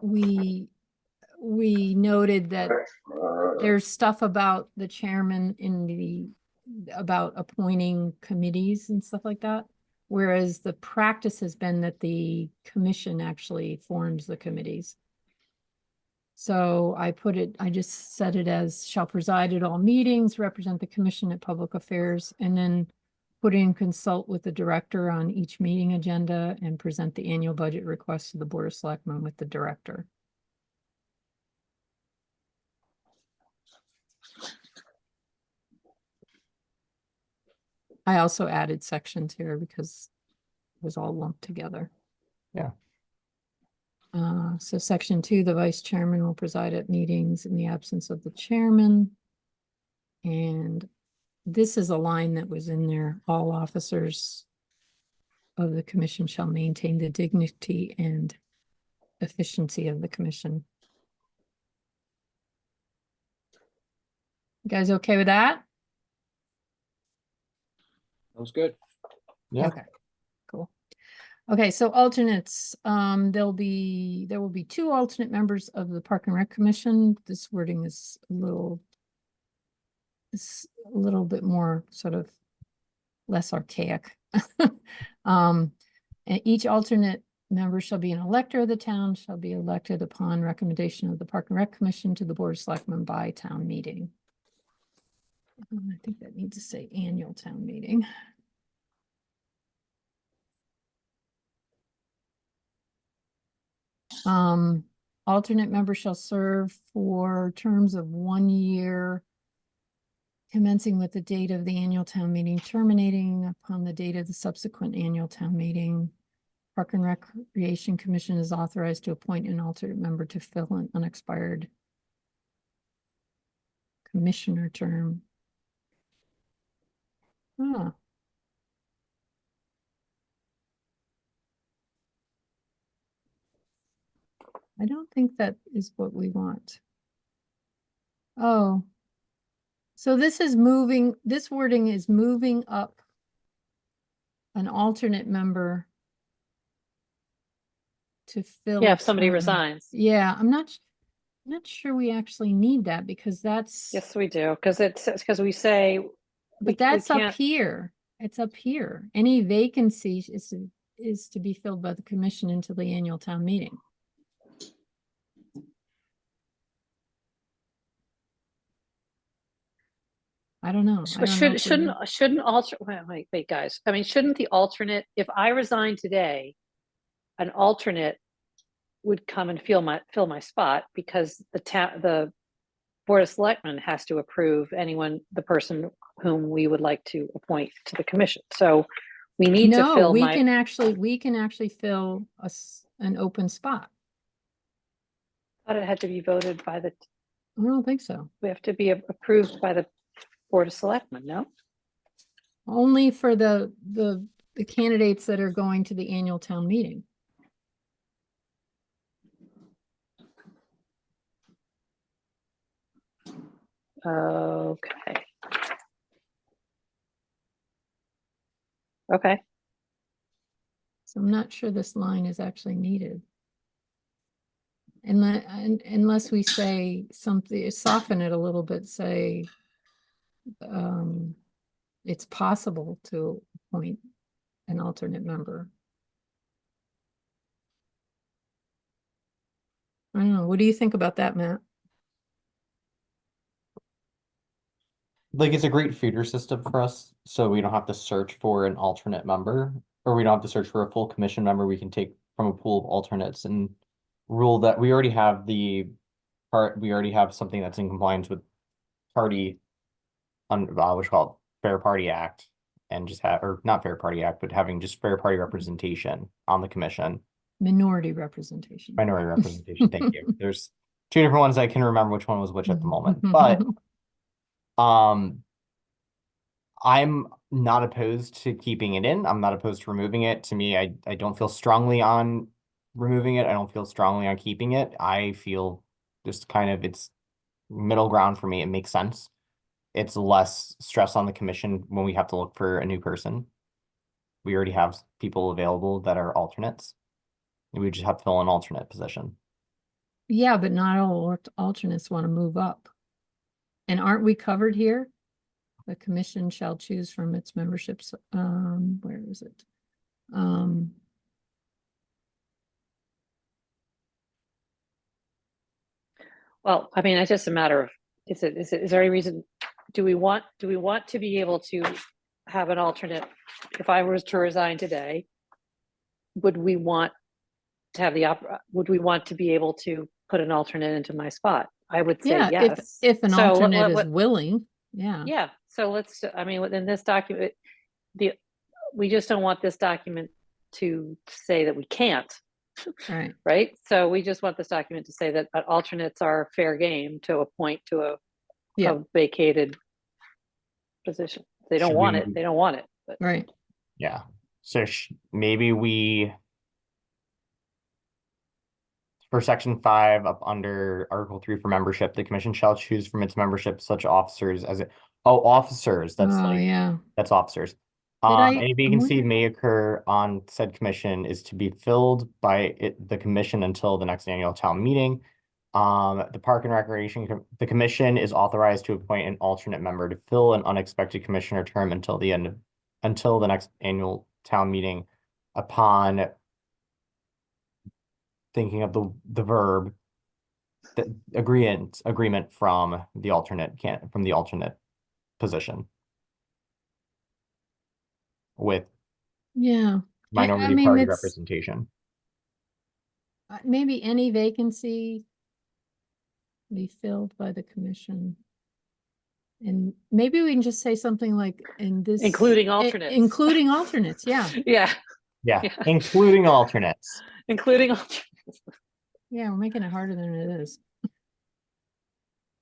Speaker 1: we noted that there's stuff about the chairman about appointing committees and stuff like that. Whereas the practice has been that the commission actually forms the committees. So I just set it as shall preside at all meetings, represent the commission at public affairs, and then put in consult with the director on each meeting agenda and present the annual budget request to the Board of Selectmen with the director. I also added sections here because it was all lumped together.
Speaker 2: Yeah.
Speaker 1: So section 2, the vice chairman will preside at meetings in the absence of the chairman. And this is a line that was in there. All officers of the commission shall maintain the dignity and efficiency of the commission. You guys okay with that?
Speaker 4: Sounds good.
Speaker 2: Yeah.
Speaker 1: Okay, cool. Okay, so alternates, there will be 2 alternate members of the Park and Rec Commission. This wording is a little bit more sort of less archaic. And each alternate member shall be an elector of the town, shall be elected upon recommendation of the Park and Rec Commission to the Board of Selectmen by town meeting. I think that needs to say annual town meeting. Alternate members shall serve for terms of 1 year, commencing with the date of the annual town meeting, terminating upon the date of the subsequent annual town meeting. Park and Recreation Commission is authorized to appoint an alternate member to fill an unexpired commissioner term. Huh. I don't think that is what we want. Oh. So this wording is moving up an alternate member to fill.
Speaker 3: Yeah,
Speaker 1: a
Speaker 3: if somebody
Speaker 1: term.
Speaker 3: resigns.
Speaker 1: Yeah, I'm not sure we actually need that because that's.
Speaker 3: Yes, we do, because we say.
Speaker 1: But that's up here. It's up here. Any vacancy is to be filled by the commission until the annual town meeting. I don't know. I don't know if we-
Speaker 3: Shouldn't wait, guys. I mean, shouldn't the alternate, if I resign today, an alternate would come and fill my spot because the Board of Selectmen has to approve the person whom we would like to appoint to the commission. So we need to
Speaker 1: No,
Speaker 3: fill
Speaker 1: we can actually fill an open spot.
Speaker 3: I thought it had to be voted by
Speaker 1: I don't think so.
Speaker 3: we have to be approved by the Board of Selectmen, no?
Speaker 1: Only for the candidates that are going to the annual town meeting.
Speaker 3: Okay. Okay,
Speaker 1: So I'm not sure this line is actually needed. Unless we say something, soften it a little bit, say, it's possible to appoint an alternate member. I don't know. What do you think about that, Matt?
Speaker 2: Like, it's a great feeder system for us, so we don't have to search for an alternate member, or we don't have to search for a full commission member. We can take from a pool of alternates and rule that we already have we already have something that's in compliance with party what's called Fair Party Act, and just have, or not Fair Party Act, but having just fair party representation on the commission.
Speaker 1: Minority representation.
Speaker 2: Minority representation, thank you. There's two different ones. I can remember which one was which at the moment, but I'm not opposed to keeping it in. I'm not opposed to removing it. To me, I don't feel strongly on removing it. I don't feel strongly on keeping it. I feel just kind of it's middle ground for me. It makes sense. It's less stress on the commission when we have to look for a new person. We already have people available that are alternates. We just have to fill an alternate position.
Speaker 1: Yeah, but not all alternates want to move up. And aren't we covered here? The commission shall choose from its memberships. Where is it?
Speaker 3: well, I mean, it's just a matter of, is there any reason, do we want to be able to have an alternate? If I was to resign today, would we want to have would we want to be able to put an alternate into my spot? I would say
Speaker 1: Yeah,
Speaker 3: yes.
Speaker 1: if an
Speaker 3: So
Speaker 1: alternate is willing, yeah.
Speaker 3: Yeah, so let's, I mean, within this document, we just don't want this document to say that we can't,
Speaker 1: Right.
Speaker 3: right? So we just want this document to say that alternates are fair game to appoint to a vacated position. If they don't
Speaker 2: Should
Speaker 3: want
Speaker 2: we-
Speaker 3: it, they don't want it, but
Speaker 1: Right.
Speaker 2: Yeah. So maybe we, for section 5 up under Article 3 for membership, the commission shall choose from its membership such officers as officers. That's
Speaker 1: Oh,
Speaker 2: like
Speaker 1: yeah.
Speaker 2: that's officers. Any vacancy may occur on said commission is to be filled by the commission until the next annual town meeting. The Park and Recreation, the commission is authorized to appoint an alternate member to fill an unexpected commissioner term until the next annual town meeting upon thinking of the verb the agreement from the alternate position with
Speaker 1: Yeah.
Speaker 2: minority
Speaker 1: mean,
Speaker 2: party
Speaker 1: it's
Speaker 2: representation.
Speaker 1: maybe any vacancy be filled by the commission. And maybe we can just say something like in this.
Speaker 3: including alternates.
Speaker 1: Including alternates, yeah.
Speaker 3: Yeah,
Speaker 2: Yeah,
Speaker 3: Yeah.
Speaker 2: including alternates.
Speaker 3: including alternates.
Speaker 1: Yeah, we're making it harder than it is.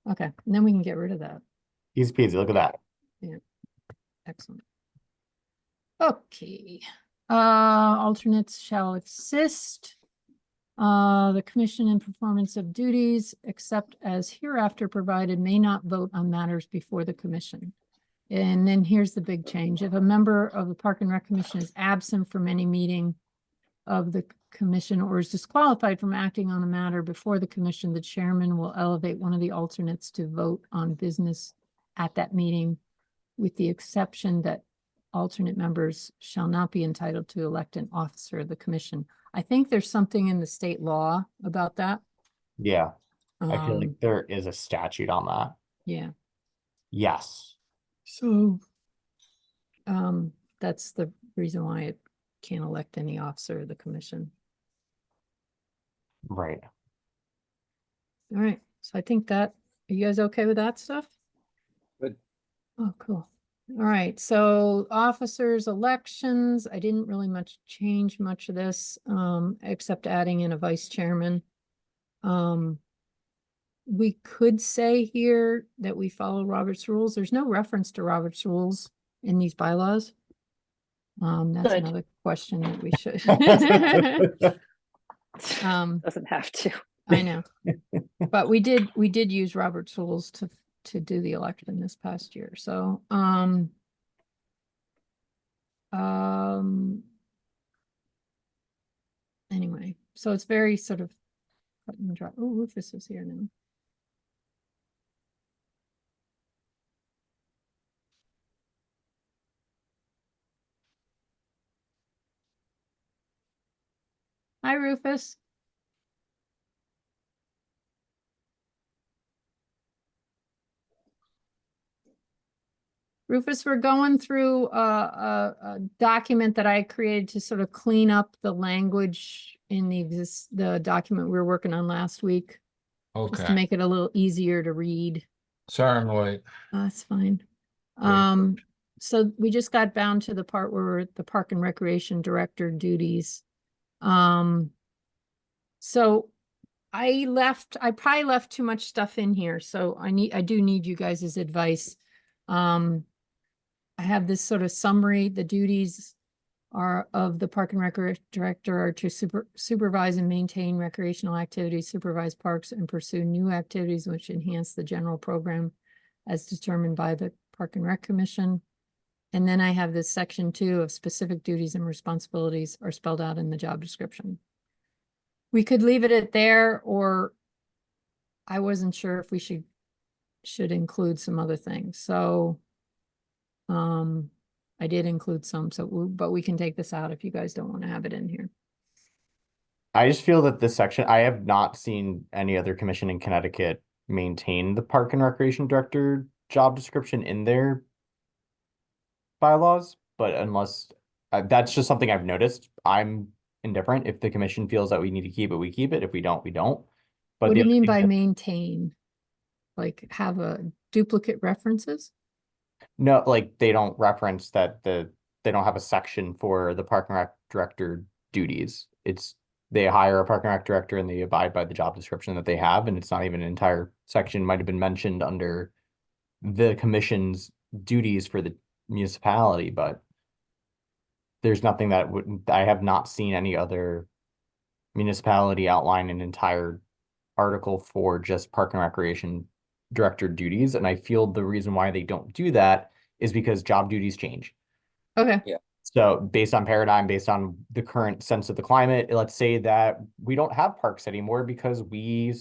Speaker 1: Okay, and then we can get rid of that.
Speaker 2: Easy peasy, look at that.
Speaker 1: Excellent. Okay. Alternates shall assist the commission in performance of duties, except as hereafter provided, may not vote on matters before the commission. And then here's the big change. If a member of the Park and Rec Commission is absent from any meeting of the commission or is disqualified from acting on a matter before the commission, the chairman will elevate one of the alternates to vote on business at that meeting, with the exception that alternate members shall not be entitled to elect an officer of the commission. I think there's something in the state law about that.
Speaker 2: Yeah, I feel like there is a statute on that.
Speaker 1: Yeah.
Speaker 2: Yes.
Speaker 1: So that's the reason why it can't elect any officer of the commission.
Speaker 2: Right.
Speaker 1: All right. So I think that, are you guys okay with that stuff?
Speaker 4: Good.
Speaker 1: Oh, cool. All right. So officers, elections, I didn't really change much of this, except adding in a vice chairman. We could say here that we follow Robert's rules. There's no reference to Robert's rules in these bylaws. That's
Speaker 3: Good.
Speaker 1: another question that we should.
Speaker 3: Doesn't have to.
Speaker 1: I know, but we did use Robert's rules to do the election this past year. So, Anyway, so it's very sort of cut and dry. Oh, Rufus is here now. Hi, Rufus. Rufus, we're going through a document that I created to sort of clean up the language in the document we were working on last week, just to
Speaker 5: Okay,
Speaker 1: make it a little easier to read.
Speaker 5: sorry I'm late.
Speaker 1: That's fine.
Speaker 5: Yeah.
Speaker 1: So we just got bound to the part where the Park and Recreation Director duties. So I probably left too much stuff in here, so I do need you guys' advice. I have this sort of summary. The duties are of the Park and Rec Director are to supervise and maintain recreational activities, supervise parks, and pursue new activities which enhance the general program as determined by the Park and Rec Commission. And then I have this section 2 of specific duties and responsibilities are spelled out in the job description. We could leave it at there, or I wasn't sure if we should include some other things. So I did include some, but we can take this out if you guys don't want to have it in here.
Speaker 2: I just feel that this section, I have not seen any other commission in Connecticut maintain the Park and Recreation Director job description in their bylaws, but unless that's just something I've noticed, I'm indifferent. If the commission feels that we need to keep it, we keep it. If we don't, we don't. But
Speaker 1: What do
Speaker 2: the
Speaker 1: you
Speaker 2: other
Speaker 1: mean
Speaker 2: thing
Speaker 1: by
Speaker 2: that-
Speaker 1: maintain? Like have a duplicate references?
Speaker 2: No, like they don't reference that they don't have a section for the Park and Rec Director duties. It's they hire a Park and Rec Director and they abide by the job description that they have, and it's not even an entire section. Might have been mentioned under the commission's duties for the municipality, but there's nothing that would I have not seen any other municipality outline an entire article for just Park and Recreation Director duties. And I feel the reason why they don't do that is because job duties change.
Speaker 1: Okay.
Speaker 2: So based on paradigm, based on the current sense of the climate, let's say that we don't have parks anymore because we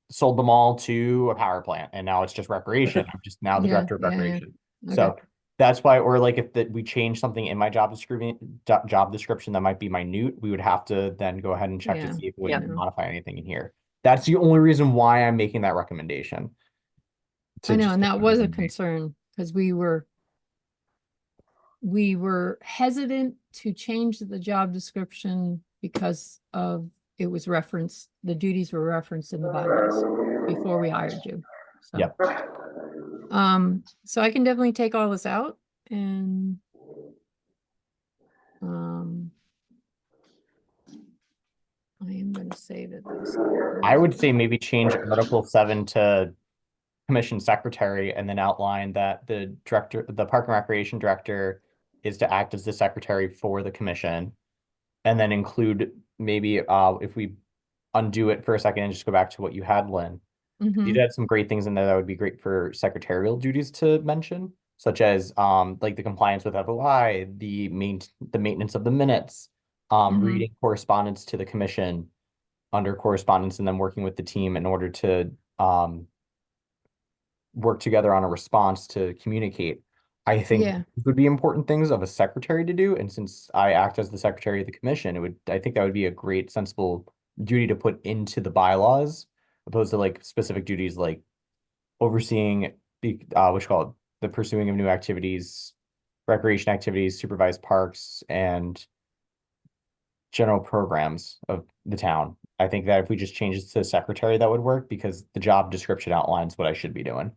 Speaker 2: sold them all to a power plant and now it's just recreation. I'm just now the
Speaker 1: Yeah,
Speaker 2: director of
Speaker 1: yeah, yeah.
Speaker 2: recreation.
Speaker 1: Okay.
Speaker 2: So that's why, or like if we change something in my job description that might be minute, we would have to then go ahead and check
Speaker 1: Yeah,
Speaker 2: to see if we
Speaker 1: yeah.
Speaker 2: would modify anything in here. That's the only reason why I'm making that recommendation.
Speaker 1: I know,
Speaker 2: just
Speaker 1: and
Speaker 2: get
Speaker 1: that was a
Speaker 2: everything.
Speaker 1: concern because we were hesitant to change the job description because of it was referenced, the duties were referenced in the bylaws before we hired you. So,
Speaker 2: Yep.
Speaker 1: So I can definitely take all this out and I am going to save it though.
Speaker 2: I would say maybe change Article 7 to Commission Secretary and then outline that the Park and Recreation Director is to act as the secretary for the commission. And then include maybe if we undo it for a second and just go back to what you had, Lynn. You
Speaker 1: Mhm.
Speaker 2: had some great things in there that would be great for secretarial duties to mention, such as like the compliance with FOI, the maintenance of the minutes,
Speaker 1: Mhm.
Speaker 2: reading correspondence to the commission under correspondence, and then working with the team in order to work together on a response to communicate. I think
Speaker 1: Yeah.
Speaker 2: would be important things of a secretary to do. And since I act as the secretary of the commission, I think that would be a great sensible duty to put into the bylaws, opposed to like specific duties like overseeing what you call it, the pursuing of new activities, recreation activities, supervised parks, and general programs of the town. I think that if we just change it to secretary, that would work because the job description outlines what I should be doing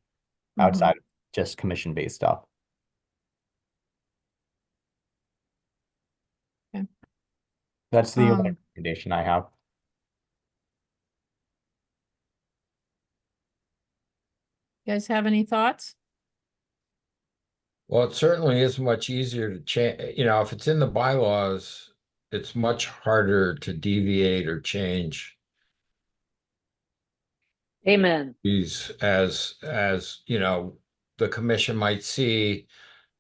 Speaker 1: Mhm.
Speaker 2: outside of just commission-based stuff.
Speaker 1: Okay.
Speaker 2: That's the only
Speaker 1: Um,
Speaker 2: recommendation I have.
Speaker 1: You guys have any thoughts?
Speaker 5: Well, it certainly is much easier to change, if it's in the bylaws, it's much harder to deviate or change
Speaker 3: Amen.
Speaker 5: these the commission might see,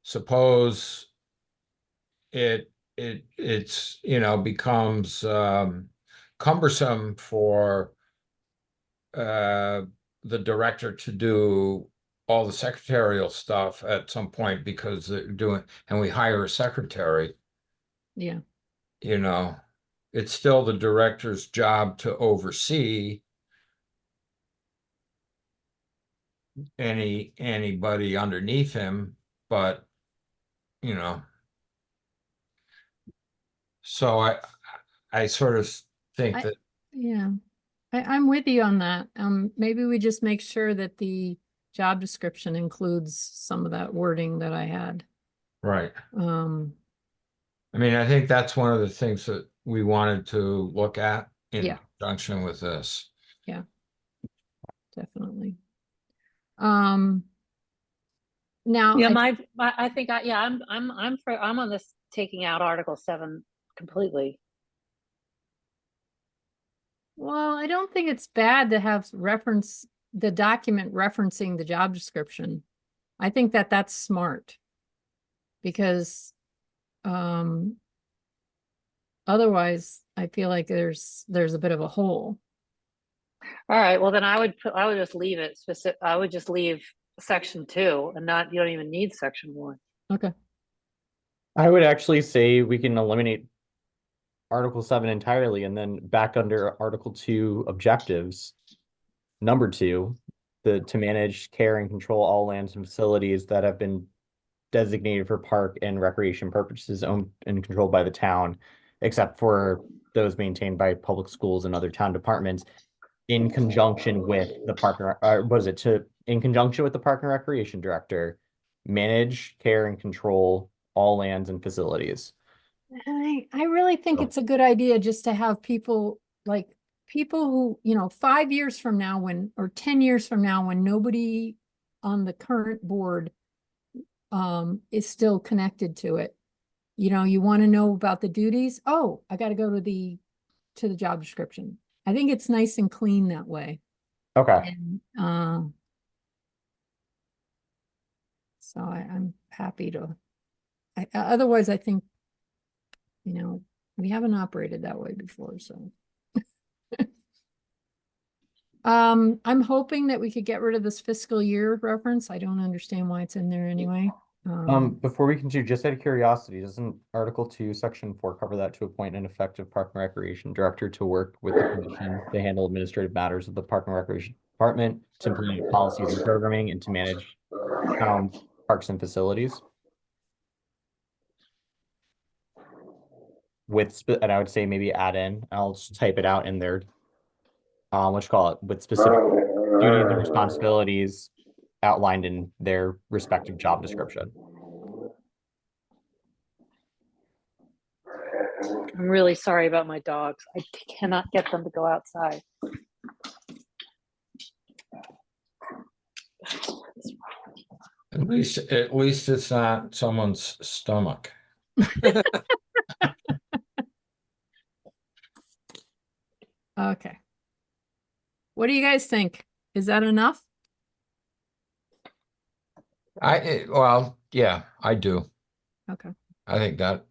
Speaker 5: suppose, it's, becomes cumbersome for the director to do all the secretarial stuff at some point because they're doing, and we hire a secretary,
Speaker 1: Yeah,
Speaker 5: it's still the director's job to oversee anybody underneath him, but so I sort of think
Speaker 1: I-
Speaker 5: that
Speaker 1: yeah. I'm with you on that. Maybe we just make sure that the job description includes some of that wording that I had.
Speaker 5: right.
Speaker 1: Um,
Speaker 5: I mean, I think that's one of the things that we wanted to look at in
Speaker 1: Yeah.
Speaker 5: conjunction with this.
Speaker 1: definitely. Now,
Speaker 3: Yeah,
Speaker 1: I-
Speaker 3: I think I'm on this taking out Article 7 completely.
Speaker 1: well, I don't think it's bad to have the document referencing the job description. I think that that's smart. Because, otherwise I feel like there's a bit of a hole.
Speaker 3: All right, well then I would just leave it I would just leave section 2 and you don't even need section 1.
Speaker 1: Okay,
Speaker 2: I would actually say we can eliminate Article 7 entirely and then back under Article 2 objectives. Number 2, to manage, care, and control all lands and facilities that have been designated for park and recreation purposes owned and controlled by the town, except for those maintained by public schools and other town departments, in conjunction with the in conjunction with the park and recreation director, manage, care, and control all lands and facilities.
Speaker 1: and I really think
Speaker 2: Oh.
Speaker 1: it's a good idea just to have people who, 5 years from now or 10 years from now, when nobody on the current board is still connected to it. You want to know about the duties? Oh, I got to go to the job description. I think it's nice and clean that way.
Speaker 2: Okay.
Speaker 1: And so I'm happy to. Otherwise, I think, we haven't operated that way before, so. I'm hoping that we could get rid of this fiscal year reference. I don't understand why it's in there anyway.
Speaker 2: Before we continue, just out of curiosity, doesn't Article 2, Section 4 cover that to appoint an effective Park and Recreation Director to work with the commission to handle administrative matters of the Park and Recreation Department, to implement policies and programming, and to manage town parks and facilities? And I would say maybe add in, I'll just type it out in there. What you call it, with specific duties and responsibilities outlined in their respective job description.
Speaker 3: I'm really sorry about my dogs. I cannot get them to go outside.
Speaker 5: At least it's not someone's stomach.
Speaker 1: Okay. What do you guys think? Is that enough?
Speaker 5: Well, yeah, I do.
Speaker 1: Okay.
Speaker 5: I think that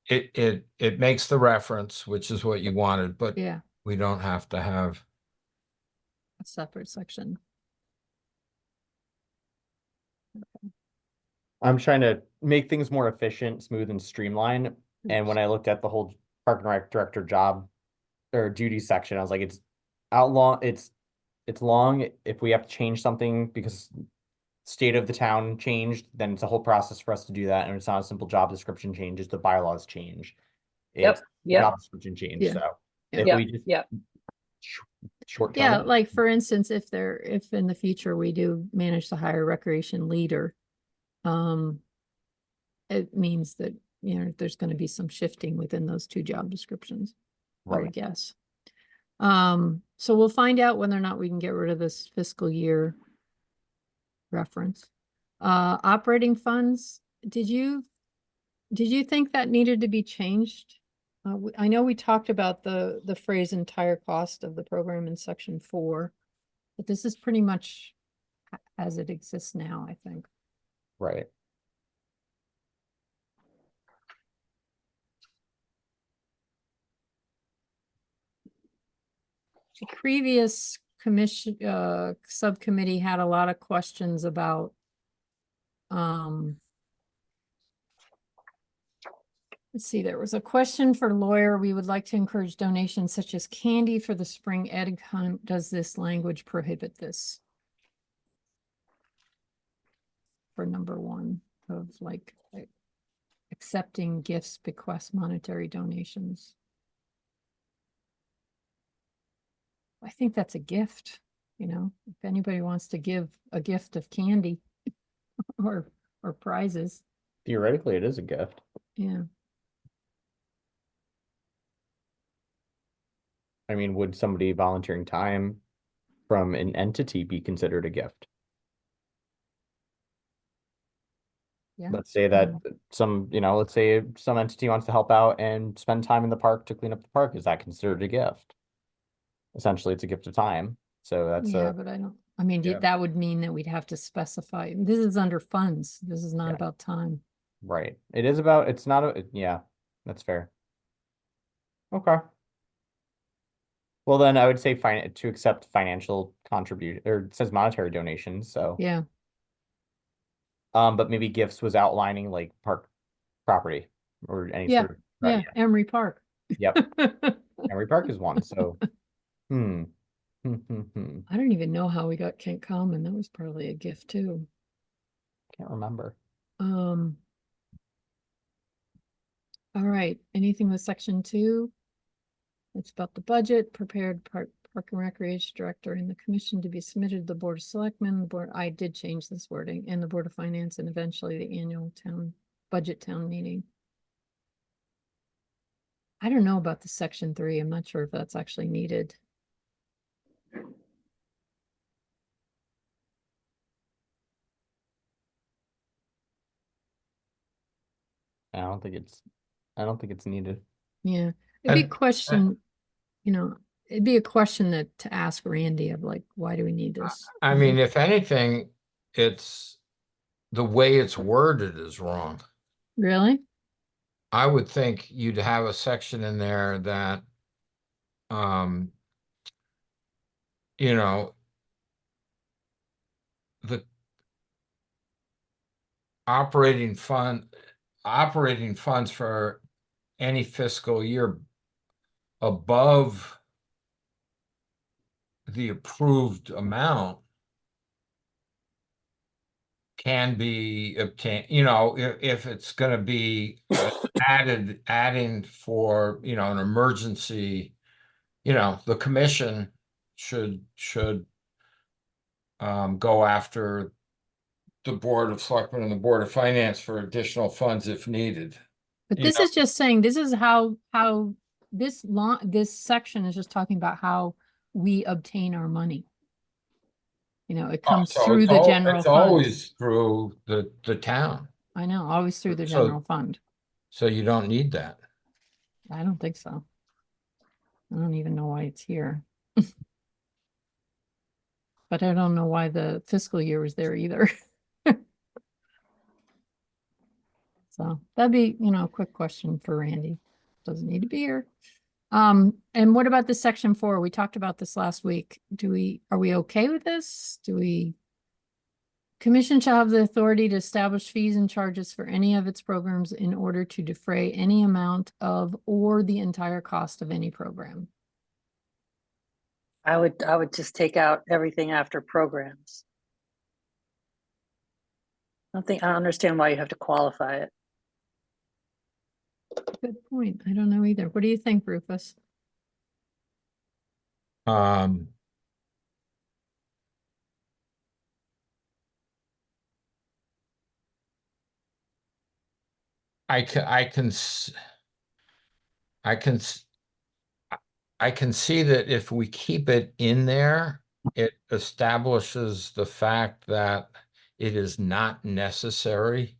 Speaker 5: it makes the reference, which is what you wanted, but
Speaker 1: Yeah,
Speaker 5: we don't have to have.
Speaker 1: a separate section.
Speaker 2: I'm trying to make things more efficient, smooth, and streamlined. And when I looked at the whole Park and Rec director job or duty section, I was like, it's long. If we have to change something because state of the town changed, then it's a whole process for us to do that. And it's not a simple job description change, it's the bylaws change. It's
Speaker 3: Yep.
Speaker 2: job description change.
Speaker 1: Yeah.
Speaker 2: So
Speaker 1: Yeah.
Speaker 2: if we just
Speaker 3: Yep.
Speaker 2: short term.
Speaker 1: Yeah, like for instance, if in the future we do manage to hire a recreation leader, it means that, there's going to be some shifting within those two job descriptions, I would
Speaker 2: Right.
Speaker 1: guess. So we'll find out whether or not we can get rid of this fiscal year reference. Operating funds, did you think that needed to be changed? I know we talked about the phrase entire cost of the program in section 4, but this is pretty much as it exists now, I think.
Speaker 2: Right.
Speaker 1: The previous commission, subcommittee had a lot of questions about, let's see, there was a question for lawyer. We would like to encourage donations such as candy for the spring ed con. Does this language prohibit this? For number one of like accepting gifts, bequests, monetary donations. I think that's a gift, you know, if anybody wants to give a gift of candy or prizes,
Speaker 2: Theoretically, it is a gift.
Speaker 1: yeah.
Speaker 2: I mean, would somebody volunteering time from an entity be considered a gift?
Speaker 1: Yeah.
Speaker 2: Let's say that some, let's say some entity wants to help out and spend time in the park to clean up the park. Is that considered a gift? Essentially, it's a gift of time. So that's
Speaker 1: Yeah, but I mean,
Speaker 5: Yeah.
Speaker 1: that would mean that we'd have to specify, this is under funds, this is not
Speaker 2: Yeah.
Speaker 1: about time.
Speaker 2: right. It is about, it's not yeah, that's fair. Okay. Well, then I would say to accept financial contribution, or it says monetary donations, so.
Speaker 1: Yeah,
Speaker 2: But maybe gifts was outlining like park property or any
Speaker 1: yeah,
Speaker 2: sort of,
Speaker 1: yeah, Emery Park.
Speaker 2: Yep. Emery Park is one, so. Hmm.
Speaker 1: I don't even know how we got Kent Common, that was probably a gift too.
Speaker 2: Can't remember.
Speaker 1: All right, anything with section 2? It's about the budget, prepared park and recreation director and the commission to be submitted to the board of selectmen, the board, I did change this wording, and the board of finance, and eventually the annual budget town meeting. I don't know about the section 3, I'm not sure if that's actually needed.
Speaker 2: I don't think it's needed.
Speaker 1: Yeah, it'd be a
Speaker 5: And-
Speaker 1: question, it'd be a question to ask Randy of like, why do we need this?
Speaker 5: I mean, if anything, it's the way it's worded is wrong.
Speaker 1: Really?
Speaker 5: I would think you'd have a section in there that, you know, the operating funds for any fiscal year above the approved amount can be obtained, if it's gonna be adding for, an emergency, the commission should go after the Board of Selectmen and the Board of Finance for additional funds if needed.
Speaker 1: But
Speaker 5: You
Speaker 1: this
Speaker 5: know.
Speaker 1: is just saying, this is how this section is just talking about how we obtain our money. It comes
Speaker 5: So
Speaker 1: through the general
Speaker 5: it's
Speaker 1: fund.
Speaker 5: always through the town,
Speaker 1: I know, always through the
Speaker 5: So-
Speaker 1: general fund.
Speaker 5: so you don't need that.
Speaker 1: I don't think so. I don't even know why it's here. But I don't know why the fiscal year was there either. So that'd be, a quick question for Randy. Doesn't need to be here. And what about this section 4? We talked about this last week. Are we okay with this? Commission shall have the authority to establish fees and charges for any of its programs in order to defray any amount of or the entire cost of any program.
Speaker 3: I would just take out everything after programs. I don't understand why you have to qualify it.
Speaker 1: Good point. I don't know either. What do you think, Rufus?
Speaker 5: Um, I can see that if we keep it in there, it establishes the fact that it is not necessary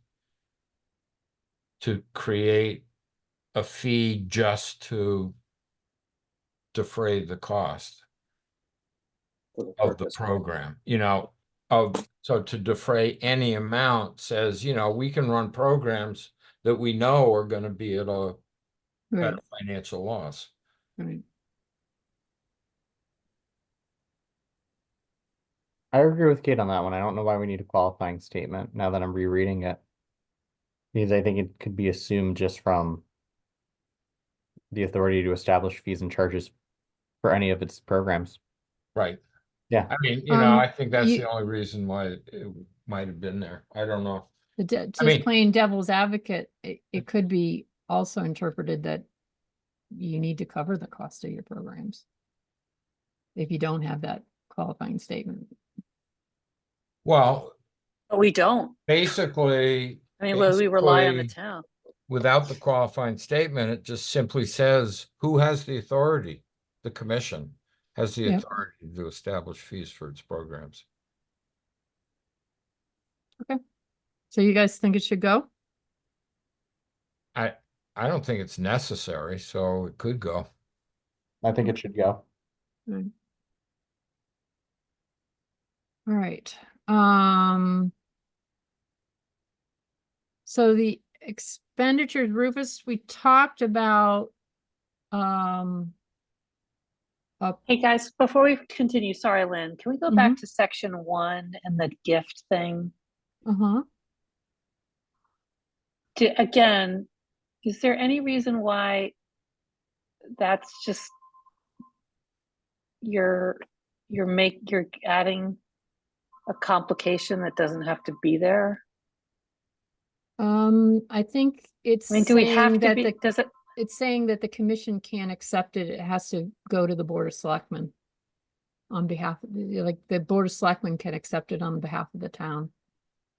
Speaker 5: to create a fee just to defray the cost
Speaker 4: for the
Speaker 5: of the
Speaker 4: purpose.
Speaker 5: program, so to defray any amount says, we can run programs that we know are gonna be at a
Speaker 1: Right,
Speaker 5: financial loss.
Speaker 1: right.
Speaker 2: I agree with Kate on that one. I don't know why we need a qualifying statement now that I'm rereading it. Because I think it could be assumed just from the authority to establish fees and charges for any of its programs.
Speaker 5: Right.
Speaker 2: Yeah.
Speaker 5: I mean,
Speaker 1: Um,
Speaker 5: I think that's
Speaker 1: you-
Speaker 5: the only reason why it might have been there. I don't know.
Speaker 1: Just
Speaker 5: mean-
Speaker 1: playing devil's advocate, it could be also interpreted that you need to cover the cost of your programs. If you don't have that qualifying statement.
Speaker 5: Well,
Speaker 3: But we don't.
Speaker 5: basically,
Speaker 3: I mean, well, we rely on the
Speaker 5: basically,
Speaker 3: town.
Speaker 5: without the qualifying statement, it just simply says who has the authority? The commission has the
Speaker 1: Yep.
Speaker 5: authority to establish fees for its programs.
Speaker 1: So you guys think it should go?
Speaker 5: I don't think it's necessary, so it could go.
Speaker 2: I think it should go.
Speaker 1: Right. All right, so the expenditures, Rufus, we talked about,
Speaker 3: Hey, guys, before we continue, sorry, Lynn, can we go back to section 1 and the gift thing?
Speaker 1: uh-huh,
Speaker 3: Again, is there any reason why that's just you're adding a complication that doesn't have to be there?
Speaker 1: I think it's
Speaker 3: I mean, do we have
Speaker 1: saying
Speaker 3: to
Speaker 1: that
Speaker 3: be, does it,
Speaker 1: it's saying that the commission can't accept it, it has to go to the Board of Selectmen. On behalf, like, the Board of Selectmen can accept it on behalf of the town.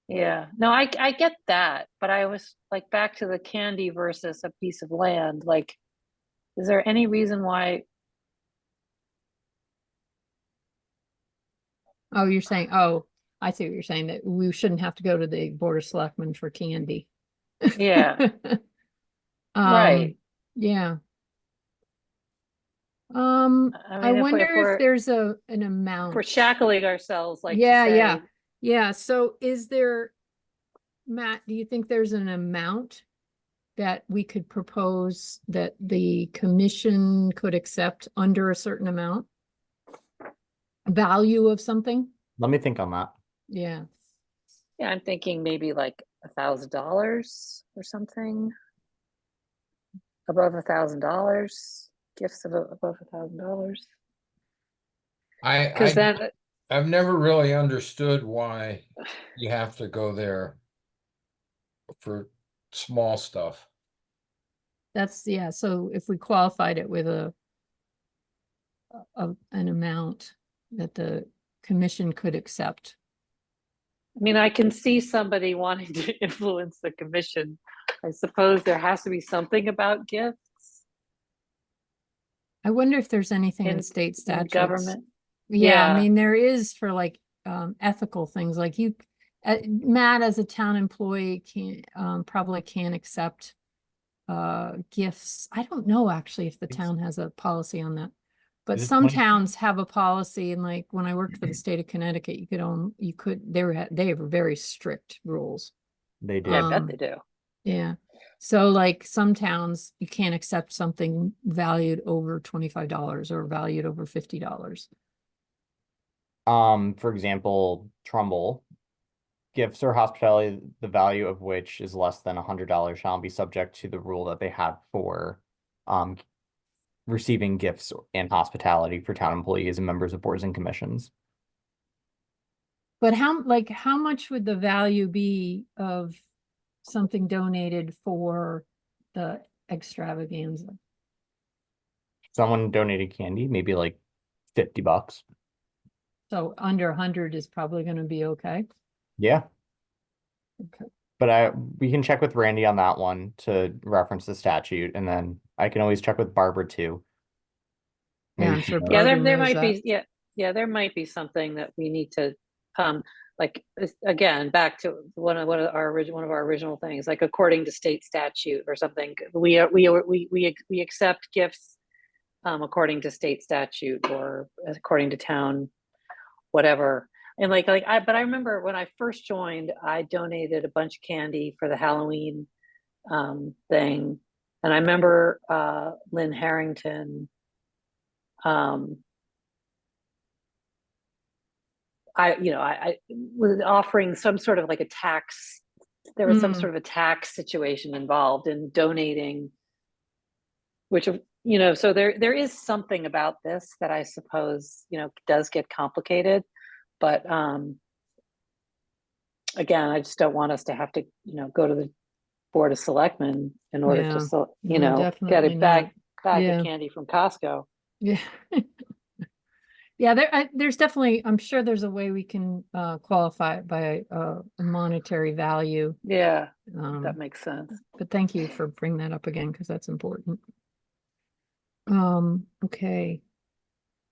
Speaker 3: yeah, no, I get that, but I was like back to the candy versus a piece of land, like, is there any reason why?
Speaker 1: Oh, you're saying, oh, I see what you're saying, that we shouldn't have to go to the Board of Selectmen for candy.
Speaker 3: Yeah, right.
Speaker 1: Yeah.
Speaker 3: I
Speaker 1: I
Speaker 3: mean, if
Speaker 1: wonder
Speaker 3: we're,
Speaker 1: if there's an
Speaker 3: if
Speaker 1: amount.
Speaker 3: we're shackling ourselves, like to
Speaker 1: Yeah.
Speaker 3: say,
Speaker 1: Yeah, so is there, Matt, do you think there's an amount that we could propose that the commission could accept under a certain amount? Value of something?
Speaker 2: Let me think on that.
Speaker 1: Yeah,
Speaker 3: yeah, I'm thinking maybe like $1,000 or something. Above $1,000, gifts of above $1,000. Because then,
Speaker 5: I've never really understood why you have to go there for small stuff.
Speaker 1: that's, yeah, so if we qualified it with an amount that the commission could accept.
Speaker 3: I mean, I can see somebody wanting to influence the commission. I suppose there has to be something about gifts
Speaker 1: I wonder if there's anything in
Speaker 3: in
Speaker 1: state
Speaker 3: in
Speaker 1: statutes.
Speaker 3: government.
Speaker 1: Yeah, I
Speaker 3: Yeah.
Speaker 1: mean, there is for like ethical things, like you, Matt, as a town employee probably can't accept gifts. I don't know actually if the
Speaker 2: It's-
Speaker 1: town has a policy on that. But
Speaker 2: Is it
Speaker 1: some
Speaker 2: 20?
Speaker 1: towns have a policy, and like when I worked for the state of Connecticut, they were very strict rules.
Speaker 2: They do.
Speaker 3: Yeah, I bet
Speaker 1: Um,
Speaker 3: they do.
Speaker 1: Yeah, so like some towns, you can't accept something valued over $25 or valued over $50.
Speaker 2: For example, Trumbull, gifts or hospitality, the value of which is less than $100 shall be subject to the rule that they have for receiving gifts and hospitality for town employees and members of boards and commissions.
Speaker 1: But how much would the value be of something donated for the extravaganza?
Speaker 2: Someone donated candy, maybe like $50.
Speaker 1: So under 100 is probably gonna be okay.
Speaker 2: Yeah,
Speaker 1: Okay.
Speaker 2: but we can check with Randy on that one to reference the statute, and then I can always check with Barbara too.
Speaker 1: Yeah,
Speaker 2: Maybe
Speaker 1: I'm
Speaker 2: she
Speaker 1: sure
Speaker 2: knows.
Speaker 3: Yeah,
Speaker 1: Barbara
Speaker 3: there
Speaker 1: knows
Speaker 3: might be,
Speaker 1: that.
Speaker 3: yeah, there might be something that we need to, like, again, back to one of our original things, like according to state statute or something. We accept gifts according to state statute or according to town, whatever. And but I remember when I first joined, I donated a bunch of candy for the Halloween thing. And I remember Lynn Harrington, I was offering some sort of like a tax. There was some sort of a tax situation involved in donating, which, so there is something about this that I suppose, does get complicated. But again, I just don't want us to have to, go to the Board of Selectmen in order
Speaker 1: Yeah.
Speaker 3: to,
Speaker 1: No,
Speaker 3: get
Speaker 1: definitely
Speaker 3: a bag
Speaker 1: Yeah.
Speaker 3: of candy from Costco.
Speaker 1: Yeah. Yeah, there's definitely, I'm sure there's a way we can qualify it by a monetary value.
Speaker 3: Yeah,
Speaker 1: Um,
Speaker 3: that makes sense.
Speaker 1: but thank you for bringing that up again, because that's important. Okay.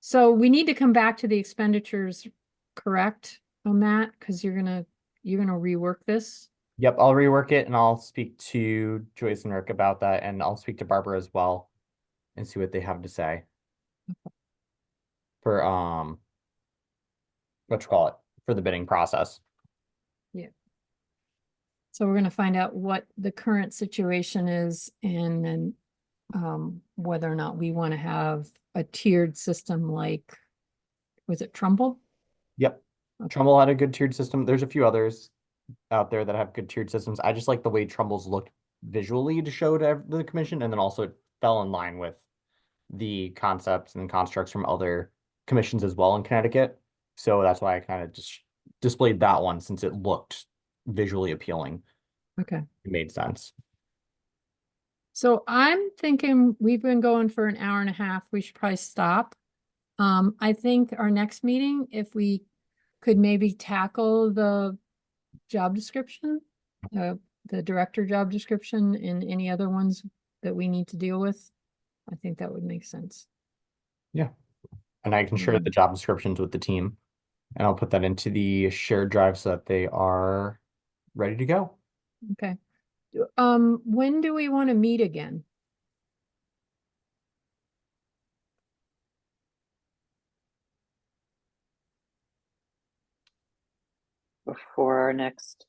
Speaker 1: So we need to come back to the expenditures, correct, on that, because you're gonna rework this.
Speaker 2: Yep, I'll rework it and I'll speak to Joyce and Rick about that, and I'll speak to Barbara as well and see what they have to say. For what you call it, for the bidding process.
Speaker 1: So we're gonna find out what the current situation is, and then whether or not we want to have a tiered system like, was it Trumbull?
Speaker 2: Yep.
Speaker 1: Okay.
Speaker 2: Trumbull had a good tiered system. There's a few others out there that have good tiered systems. I just like the way Trumbull's looked visually to show to the commission, and then also it fell in line with the concepts and constructs from other commissions as well in Connecticut. So that's why I kind of just displayed that one, since it looked visually appealing.
Speaker 1: Okay.
Speaker 2: It made sense.
Speaker 1: So I'm thinking we've been going for an hour and a half. We should probably stop. I think our next meeting, if we could maybe tackle the job description, the director job description, and any other ones that we need to deal with, I think that would make sense.
Speaker 2: Yeah. And I can share the job descriptions with the team, and I'll put that into the shared drive so that they are ready to go.
Speaker 1: Okay. When do we want to meet again?
Speaker 3: Before our next,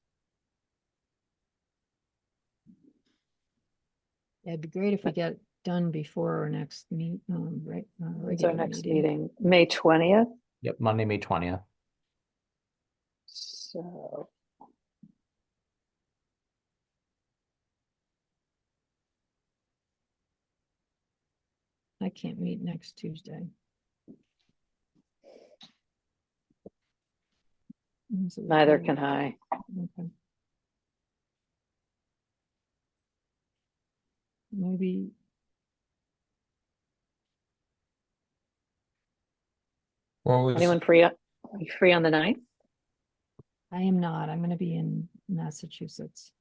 Speaker 1: It'd be great if we get done before our next meet,
Speaker 3: what's our
Speaker 1: regular
Speaker 3: next
Speaker 1: meeting.
Speaker 3: meeting? May 20th.
Speaker 2: Yep, Monday, May 20th.
Speaker 3: So
Speaker 1: I can't meet next Tuesday.
Speaker 3: neither can I.
Speaker 1: Okay. Maybe,
Speaker 5: What was,
Speaker 3: Anyone free? Are you free on the 9th?
Speaker 1: I am not. I'm gonna be in Massachusetts.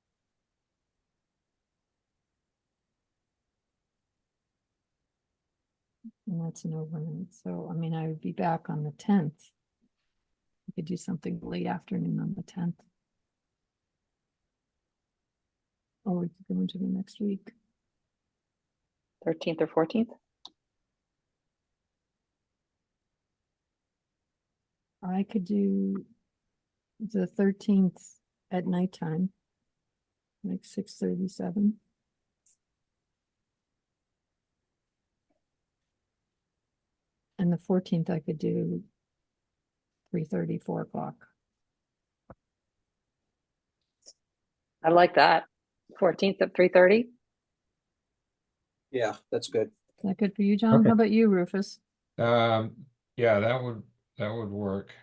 Speaker 1: And that's an overnight, so I mean, I would be back on the 10th. We could do something late afternoon on the 10th. Or we could go into the next week.
Speaker 3: 13th or 14th?
Speaker 1: I could do the 13th at nighttime, like 6:37. And the 14th I could do 3:30, 4 o'clock.
Speaker 3: I like that. 14th at 3:30?
Speaker 4: Yeah, that's good.
Speaker 1: Is that good for you, John?
Speaker 2: Okay.
Speaker 1: How about you, Rufus?
Speaker 5: yeah, that would work.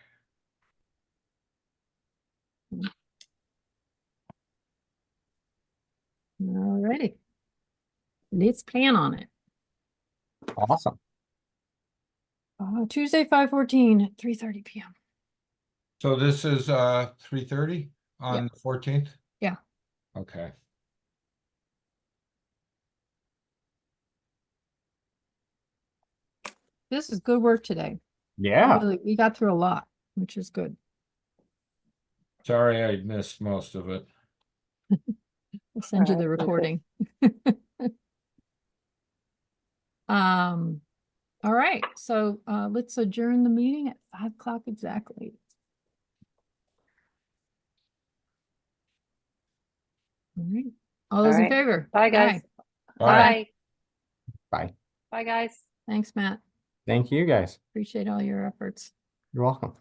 Speaker 1: Alrighty. Let's plan on it.
Speaker 2: Awesome.
Speaker 1: Tuesday, 5/14 at 3:30 p.m.
Speaker 5: So this is 3:30 on the 14th?
Speaker 1: Yeah.
Speaker 5: Okay.
Speaker 1: This is good work today.
Speaker 2: Yeah.
Speaker 1: Really, we got through a lot, which is good.
Speaker 5: Sorry I missed most of it.
Speaker 1: I'll send you the
Speaker 3: Alright, okay.
Speaker 1: recording. All right, so let's adjourn the meeting at 5 o'clock exactly. All right. All those in
Speaker 3: right.
Speaker 1: favor?
Speaker 3: Bye, guys.
Speaker 5: All right.
Speaker 3: Bye.
Speaker 2: Bye.
Speaker 3: Bye, guys.
Speaker 1: Thanks, Matt.
Speaker 2: Thank you, guys.
Speaker 1: Appreciate all your efforts.
Speaker 2: You're welcome.